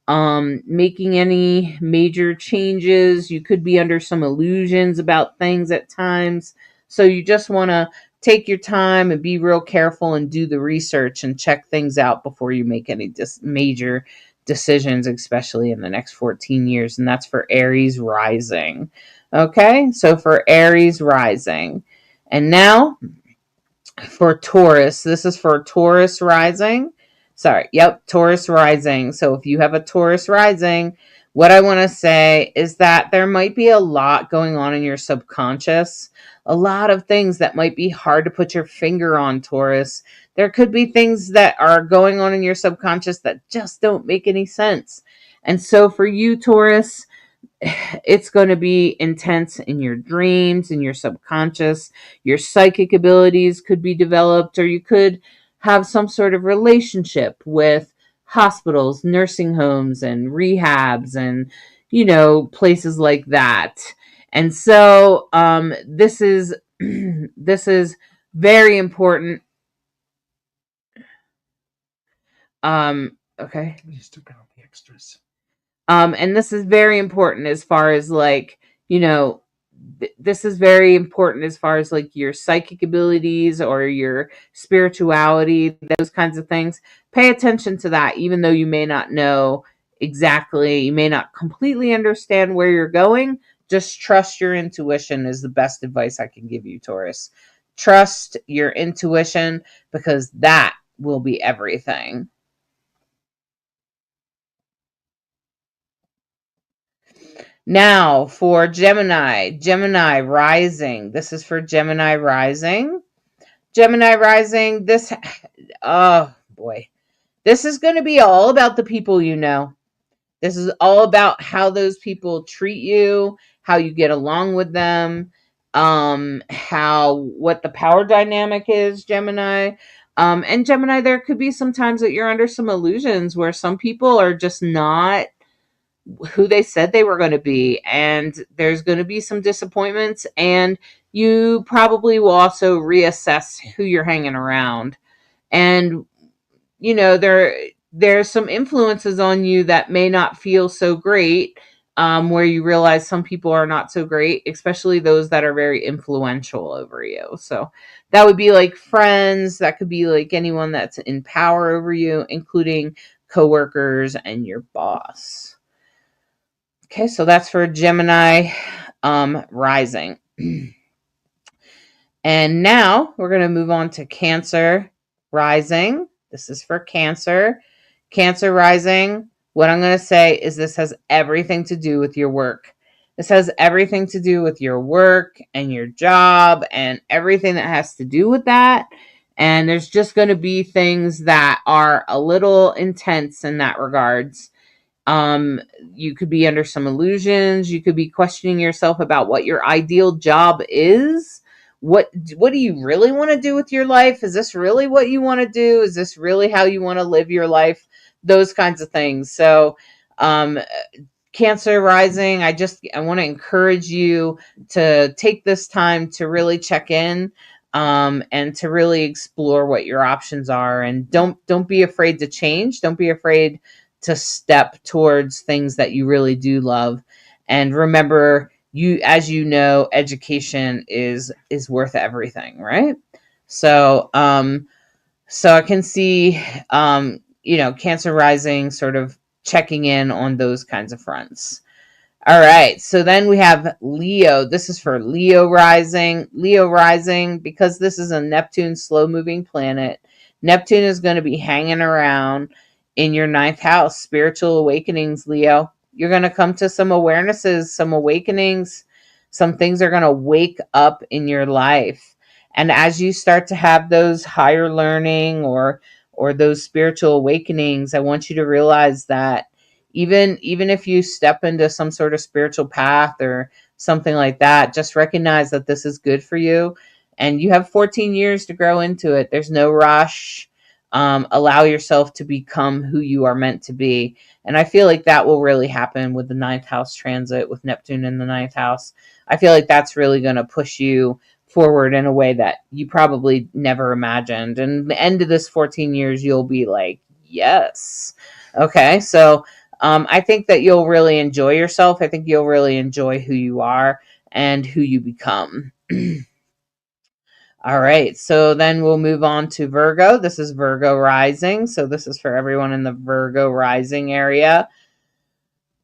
making any major changes. You could be under some illusions about things at times. So you just want to take your time and be real careful and do the research and check things out before you make any major decisions, especially in the next 14 years. And that's for Aries rising. Okay, so for Aries rising. And now for Taurus. This is for Taurus rising. Taurus rising. So if you have a Taurus rising, what I want to say is that there might be a lot going on in your subconscious, a lot of things that might be hard to put your finger on, Taurus. There could be things that are going on in your subconscious that just don't make any sense. And so for you, Taurus, it's going to be intense in your dreams, in your subconscious. Your psychic abilities could be developed, or you could have some sort of relationship with hospitals, nursing homes, and rehabs, and places like that. And so this is this is very important. Okay. You just took out the extras. And this is very important as far as like, this is very important as far as like your psychic abilities or your spirituality, those kinds of things. Pay attention to that, even though you may not know exactly, you may not completely understand where you're going. Just trust your intuition is the best advice I can give you, Taurus. Trust your intuition, because that will be everything. Now for Gemini rising. This is for Gemini rising. Gemini rising, oh boy. This is going to be all about the people you know. This is all about how those people treat you, how you get along with them, what the power dynamic is, Gemini. And Gemini, there could be some times that you're under some illusions where some people are just not who they said they were going to be, and there's going to be some disappointments, and you probably will also reassess who you're hanging around. And there's some influences on you that may not feel so great, where you realize some people are not so great, especially those that are very influential over you. So that would be like friends, that could be like anyone that's in power over you, including coworkers and your boss. Okay, so that's for Gemini rising. And now we're going to move on to Cancer rising. This is for Cancer. Cancer rising. What I'm going to say is this has everything to do with your work. This has everything to do with your work and your job and everything that has to do with that. And there's just going to be things that are a little intense in that regards. You could be under some illusions. You could be questioning yourself about what your ideal job is. What do you really want to do with your life? Is this really what you want to do? Is this really how you want to live your life? Those kinds of things. So, Cancer rising, I want to encourage you to take this time to really check in, and to really explore what your options are. And don't be afraid to change. Don't be afraid to step towards things that you really do love. And remember, as you know, education is worth everything, right? So I can see Cancer rising sort of checking in on those kinds of fronts. All right, so then we have Leo. This is for Leo rising. Leo rising, because this is a Neptune slow-moving planet. Neptune is going to be hanging around in your 9th house, spiritual awakenings, Leo. You're going to come to some awarenesses, some awakenings. Some things are going to wake up in your life. And as you start to have those higher learning or or those spiritual awakenings, I want you to realize that even if you step into some sort of spiritual path or something like that, just recognize that this is good for you, and you have 14 years to grow into it. There's no rush. Allow yourself to become who you are meant to be. And I feel like that will really happen with the 9th house transit, with Neptune in the 9th house. I feel like that's really going to push you forward in a way that you probably never imagined. And the end of this 14 years, you'll be like, yes. Okay. So I think that you'll really enjoy yourself. I think you'll really enjoy who you are and who you become. All right, so then we'll move on to Virgo. This is Virgo rising. So this is for everyone in the Virgo rising area.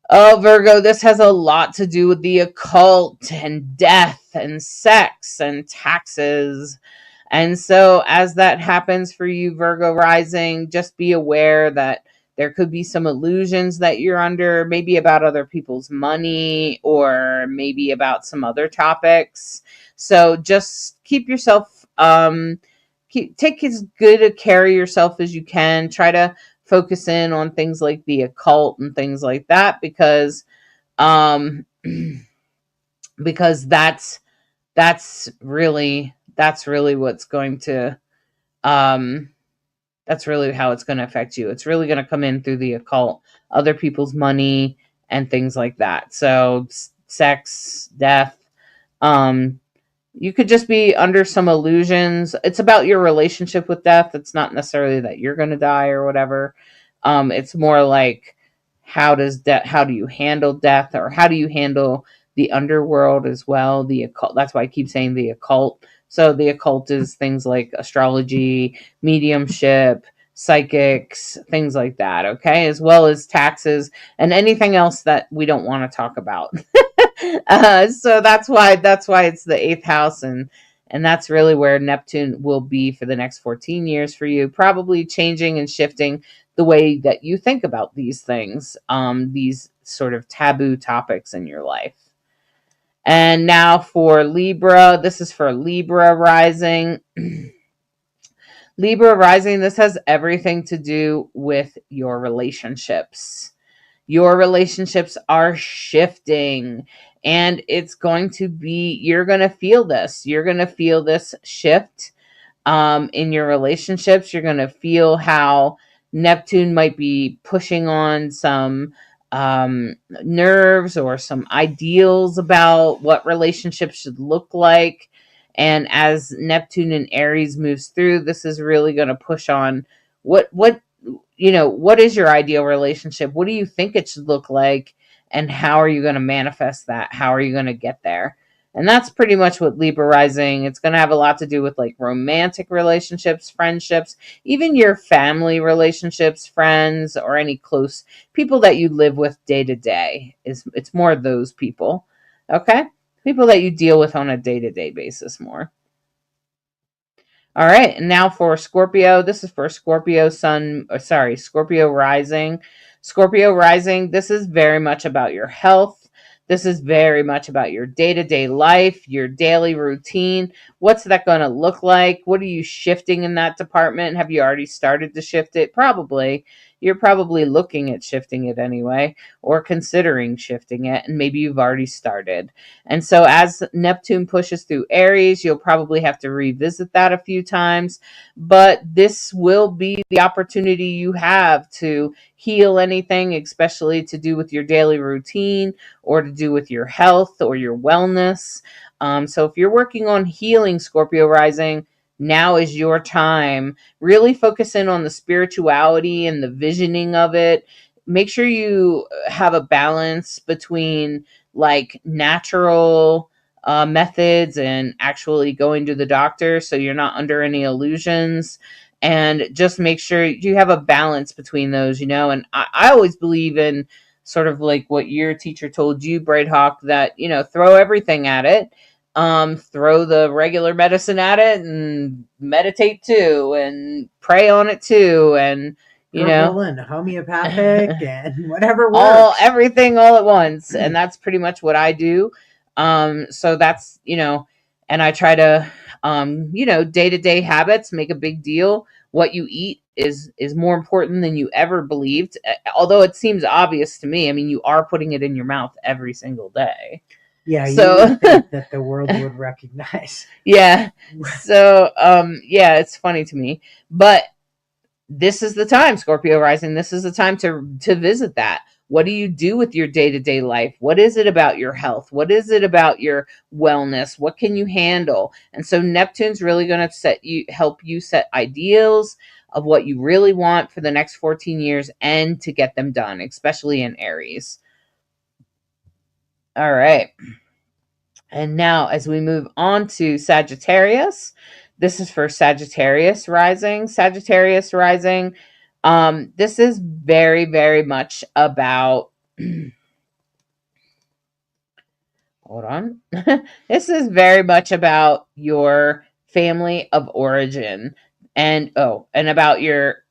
Oh, Virgo, this has a lot to do with the occult and death and sex and taxes. And so as that happens for you, Virgo rising, just be aware that there could be some illusions that you're under, maybe about other people's money or maybe about some other topics. So just keep yourself, take as good a care of yourself as you can. Try to focus in on things like the occult and things like that, because because that's really what's going to that's really how it's going to affect you. It's really going to come in through the occult, other people's money and things like that. So sex, death, you could just be under some illusions. It's about your relationship with death. It's not necessarily that you're going to die or whatever. It's more like, how do you handle death, or how do you handle the underworld as well? The occult. That's why I keep saying the occult. So the occult is things like astrology, mediumship, psychics, things like that. Okay. As well as taxes and anything else that we don't want to talk about. So that's why it's the 8th house, and that's really where Neptune will be for the next 14 years for you, probably changing and shifting the way that you think about these things, these sort of taboo topics in your life. And now for Libra, this is for Libra rising. Libra rising, this has everything to do with your relationships. Your relationships are shifting, and it's going to be, you're going to feel this. You're going to feel this shift in your relationships. You're going to feel how Neptune might be pushing on some nerves or some ideals about what relationships should look like. And as Neptune in Aries moves through, this is really going to push on what is your ideal relationship? What do you think it should look like? And how are you going to manifest that? How are you going to get there? And that's pretty much what Libra rising. It's going to have a lot to do with like romantic relationships, friendships, even your family relationships, friends, or any close people that you live with day to day. It's more those people. Okay? People that you deal with on a day-to-day basis more. All right, and now for Scorpio. This is for Scorpio rising. Scorpio rising, this is very much about your health. This is very much about your day-to-day life, your daily routine. What's that going to look like? What are you shifting in that department? Have you already started to shift it? Probably. You're probably looking at shifting it anyway, or considering shifting it, and maybe you've already started. And so as Neptune pushes through Aries, you'll probably have to revisit that a few times, but this will be the opportunity you have to heal anything, especially to do with your daily routine or to do with your health or your wellness. So if you're working on healing, Scorpio rising, now is your time. Really focus in on the spirituality and the visioning of it. Make sure you have a balance between like natural methods and actually going to the doctor, so you're not under any illusions. And just make sure you have a balance between those, and I always believe in sort of like what your teacher told you, Bright Hawk, that, throw everything at it. Throw the regular medicine at it and meditate too and pray on it too. And, herbal and homeopathic and whatever works. Everything all at once. And that's pretty much what I do. So that's, and I try to day-to-day habits make a big deal. What you eat is more important than you ever believed. Although it seems obvious to me. I mean, you are putting it in your mouth every single day. Yeah, So, you would think that the world would recognize. Yeah. So, it's funny to me. But this is the time, Scorpio rising. This is the time to visit that. What do you do with your day-to-day life? What is it about your health? What is it about your wellness? What can you handle? And so Neptune's really going to help you set ideals of what you really want for the next 14 years and to get them done, especially in Aries. All right. And now as we move on to Sagittarius, this is for Sagittarius rising. Sagittarius rising. This is very, very much about, hold on. This is very much about your family of origin and about your,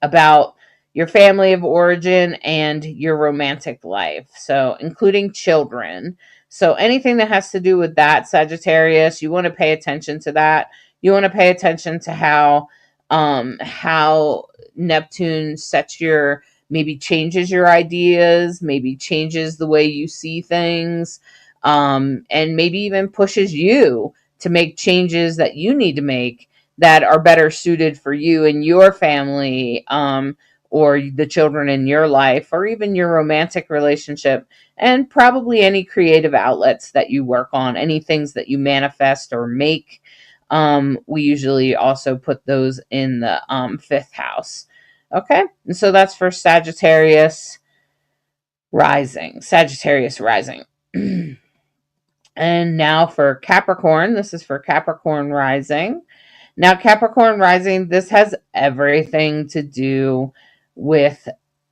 about your family of origin and your romantic life. So including children. So anything that has to do with that, Sagittarius, you want to pay attention to that. You want to pay attention to how Neptune maybe changes your ideas, maybe changes the way you see things, and maybe even pushes you to make changes that you need to make that are better suited for you and your family, or the children in your life, or even your romantic relationship, and probably any creative outlets that you work on, any things that you manifest or make. We usually also put those in the 5th house. Okay, and so that's for Sagittarius rising. Sagittarius rising. And now for Capricorn. This is for Capricorn rising. Now, Capricorn rising, this has everything to do with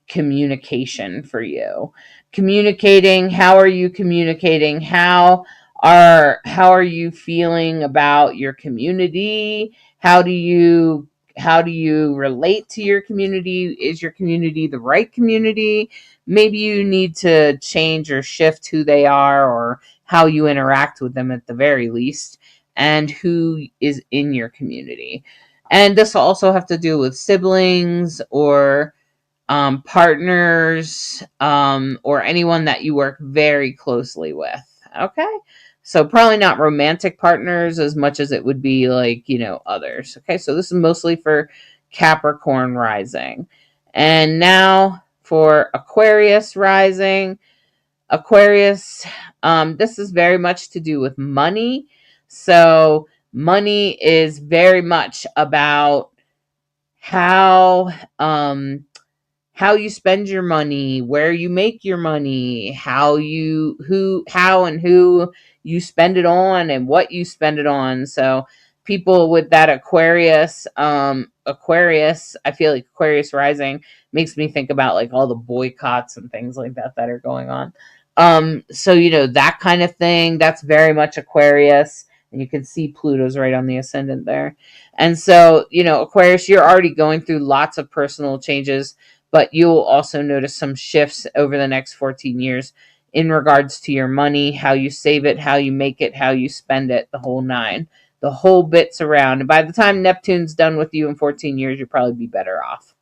communication for you. Communicating, how are you communicating? How are you feeling about your community? How do you relate to your community? Is your community the right community? Maybe you need to change or shift who they are or how you interact with them at the very least, and who is in your community. And this will also have to do with siblings or partners, or anyone that you work very closely with. Okay. So probably not romantic partners as much as it would be like, others. Okay. So this is mostly for Capricorn rising. And now for Aquarius rising. Aquarius, this is very much to do with money. So money is very much about how you spend your money, where you make your money, how and who you spend it on, and what you spend it on. So people with that Aquarius, I feel like Aquarius rising makes me think about like all the boycotts and things like that are going on. So that kind of thing, that's very much Aquarius. And you can see Pluto's right on the ascendant there. And so, Aquarius, you're already going through lots of personal changes, but you'll also notice some shifts over the next 14 years in regards to your money, how you save it, how you make it, how you spend it, the whole nine, the whole bits around. And by the time Neptune's done with you in 14 years, you'll probably be better off.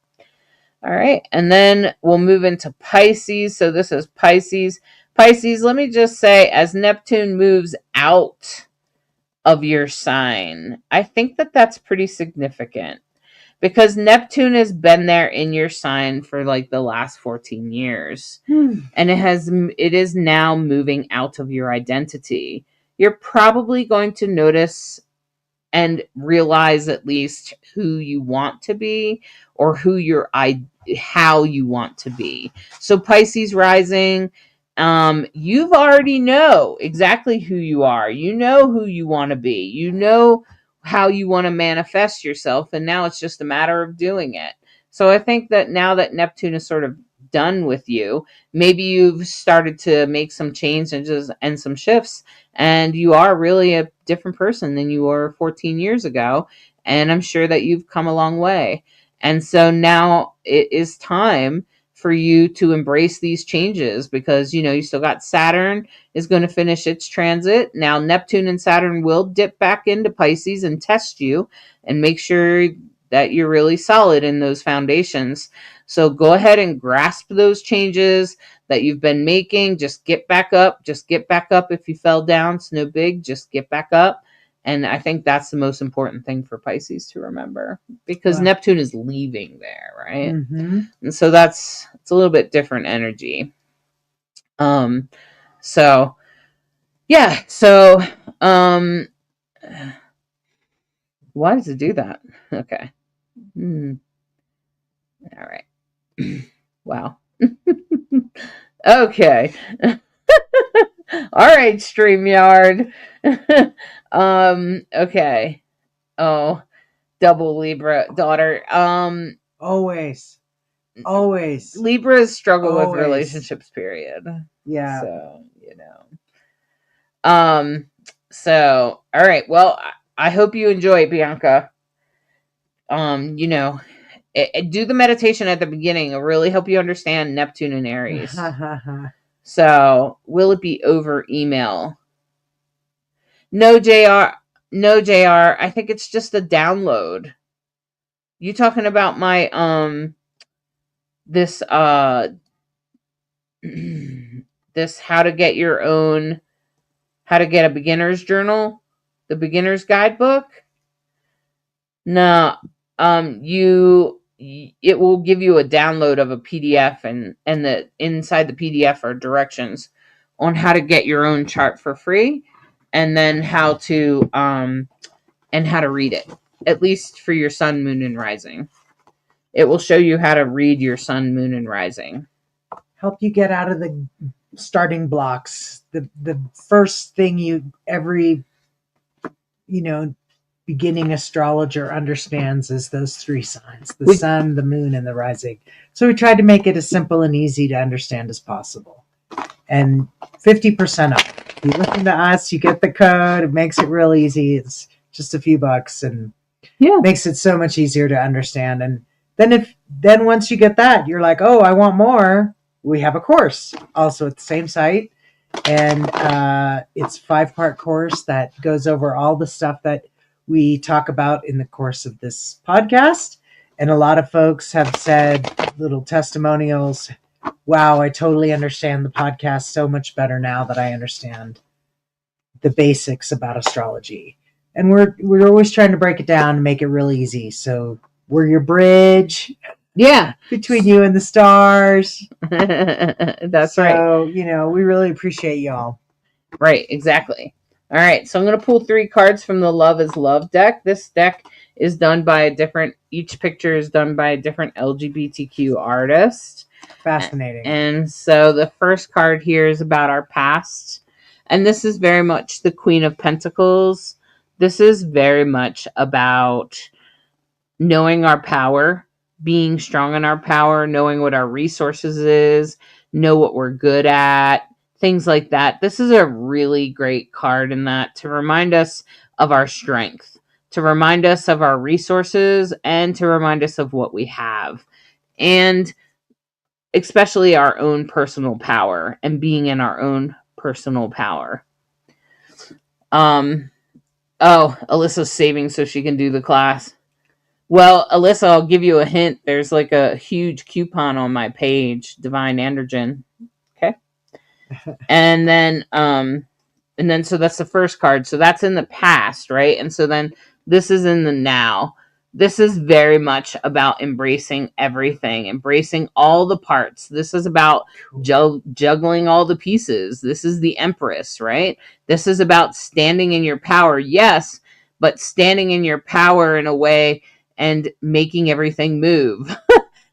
All right. And then we'll move into Pisces. So this is Pisces. Pisces, let me just say, as Neptune moves out of your sign, I think that that's pretty significant, because Neptune has been there in your sign for like the last 14 years. And it is now moving out of your identity. You're probably going to notice and realize at least who you want to be, or how you want to be. So Pisces rising, you've already know exactly who you are. You know who you want to be. You know how you want to manifest yourself, and now it's just a matter of doing it. So I think that now that Neptune is sort of done with you, maybe you've started to make some changes and some shifts, and you are really a different person than you were 14 years ago, and I'm sure that you've come a long way. And so now it is time for you to embrace these changes, because, you still got Saturn is going to finish its transit. Now, Neptune and Saturn will dip back into Pisces and test you and make sure that you're really solid in those foundations. So go ahead and grasp those changes that you've been making. Just get back up. Just get back up. If you fell down, it's no big. Just get back up. And I think that's the most important thing for Pisces to remember, because Neptune is leaving there, right? Mm-hmm. And so it's a little bit different energy. So yeah. So, why does it do that? Okay. All right. Wow. Okay. All right, StreamYard. Okay. Oh, double Libra daughter. Always. Libras struggle with relationships, period. Yeah. So, So, all right. Well, I hope you enjoy it, Bianca. Do the meditation at the beginning. It'll really help you understand Neptune and Aries. So, will it be over email? No, JR. I think it's just a download. You talking about my this this how to get a beginner's journal, the beginner's guidebook? No, it will give you a download of a PDF, and the inside the PDF are directions on how to get your own chart for free, and then how to read it, at least for your sun, moon, and rising. It will show you how to read your sun, moon, and rising. Help you get out of the starting blocks. The first thing every beginning astrologer understands is those three signs: the sun, the moon, and the rising. So we tried to make it as simple and easy to understand as possible. And 50% off. You listen to us, you get the code. It makes it real easy. It's just a few bucks, and makes it so much easier to understand. And then once you get that, you're like, oh, I want more. We have a course also at the same site. And it's a 5-part course that goes over all the stuff that we talk about in the course of this podcast. And a lot of folks have said little testimonials. Wow, I totally understand the podcast so much better now that I understand the basics about astrology. And we're always trying to break it down and make it real easy. So we're your bridge. Yeah. Between you and the stars. That's right. So, we really appreciate y'all. Right, exactly. All right, so I'm going to pull 3 cards from the Love is Love deck. This deck is done by each picture is done by a different LGBTQ artist. Fascinating. And so the first card here is about our past. And this is very much the Queen of Pentacles. This is very much about knowing our power, being strong in our power, knowing what our resources is, know what we're good at, things like that. This is a really great card in that to remind us of our strength, to remind us of our resources, and to remind us of what we have. And especially our own personal power and being in our own personal power. Oh, Alyssa's saving so she can do the class. Well, Alyssa, I'll give you a hint. There's like a huge coupon on my page, Divine Androgen. Okay. And then so that's the first card. So that's in the past, right? And so then this is in the now. This is very much about embracing everything, embracing all the parts. This is about juggling all the pieces. This is the Empress, right? This is about standing in your power, yes, but standing in your power in a way and making everything move,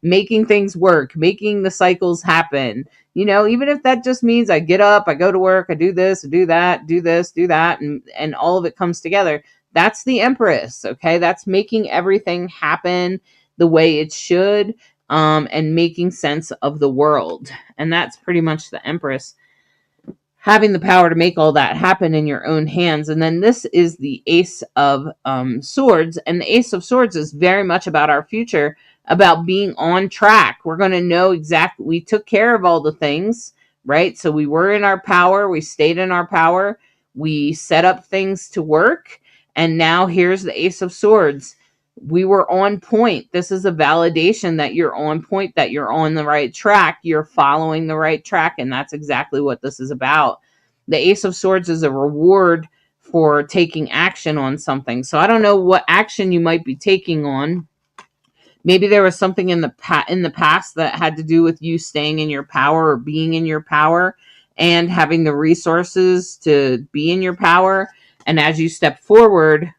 making things work, making the cycles happen. Even if that just means I get up, I go to work, I do this, I do that, do this, do that, and all of it comes together. That's the Empress, okay? That's making everything happen the way it should, and making sense of the world. And that's pretty much the Empress, having the power to make all that happen in your own hands. And then this is the Ace of Swords. And the Ace of Swords is very much about our future, about being on track. We're going to know exactly, we took care of all the things, right? So we were in our power. We stayed in our power. We set up things to work. And now here's the Ace of Swords. We were on point. This is a validation that you're on point, that you're on the right track. You're following the right track. And that's exactly what this is about. The Ace of Swords is a reward for taking action on something. So I don't know what action you might be taking on. Maybe there was something in the past that had to do with you staying in your power or being in your power and having the resources to be in your power. And as you step forward,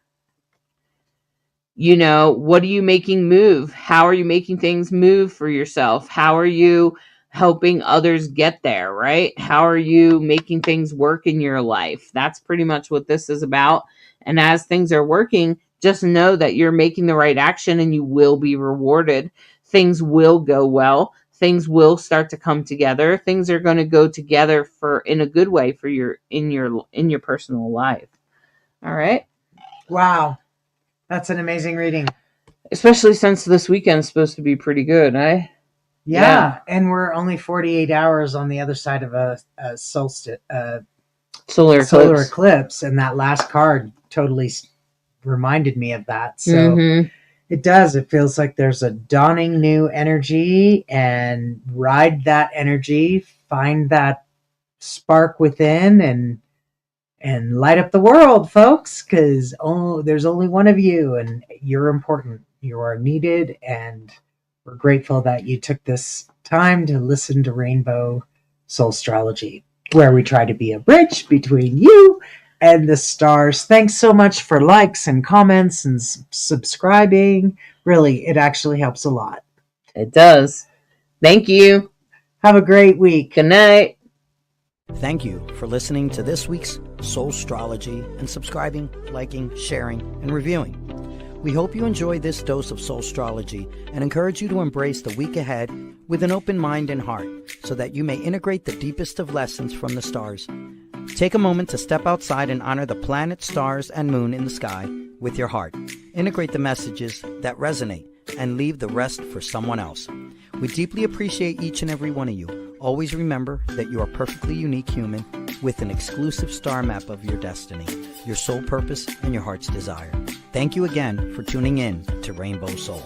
you know, what are you making move? How are you making things move for yourself? How are you helping others get there, right? How are you making things work in your life? That's pretty much what this is about. And as things are working, just know that you're making the right action and you will be rewarded. Things will go well. Things will start to come together. Things are going to go together in a good way for in your personal life. All right. Wow. That's an amazing reading. Especially since this weekend is supposed to be pretty good, eh? Yeah. And we're only 48 hours on the other side of a solstice, solar eclipse. And that last card totally reminded me of that. So it does. It feels like there's a dawning new energy, and ride that energy, find that spark within, and light up the world, folks, because there's only one of you, and you're important. You are needed, and we're grateful that you took this time to listen to Rainbow Soulstrology, where we try to be a bridge between you and the stars. Thanks so much for likes and comments and subscribing. Really, it actually helps a lot. It does. Thank you. Have a great week. Good night. Thank you for listening to this week's Soulstrology and subscribing, liking, sharing, and reviewing. We hope you enjoy this dose of Soulstrology and encourage you to embrace the week ahead with an open mind and heart so that you may integrate the deepest of lessons from the stars. Take a moment to step outside and honor the planets, stars, and moon in the sky with your heart. Integrate the messages that resonate and leave the rest for someone else. We deeply appreciate each and every one of you. Always remember that you are a perfectly unique human with an exclusive star map of your destiny, your soul purpose, and your heart's desire. Thank you again for tuning in to Rainbow Soul.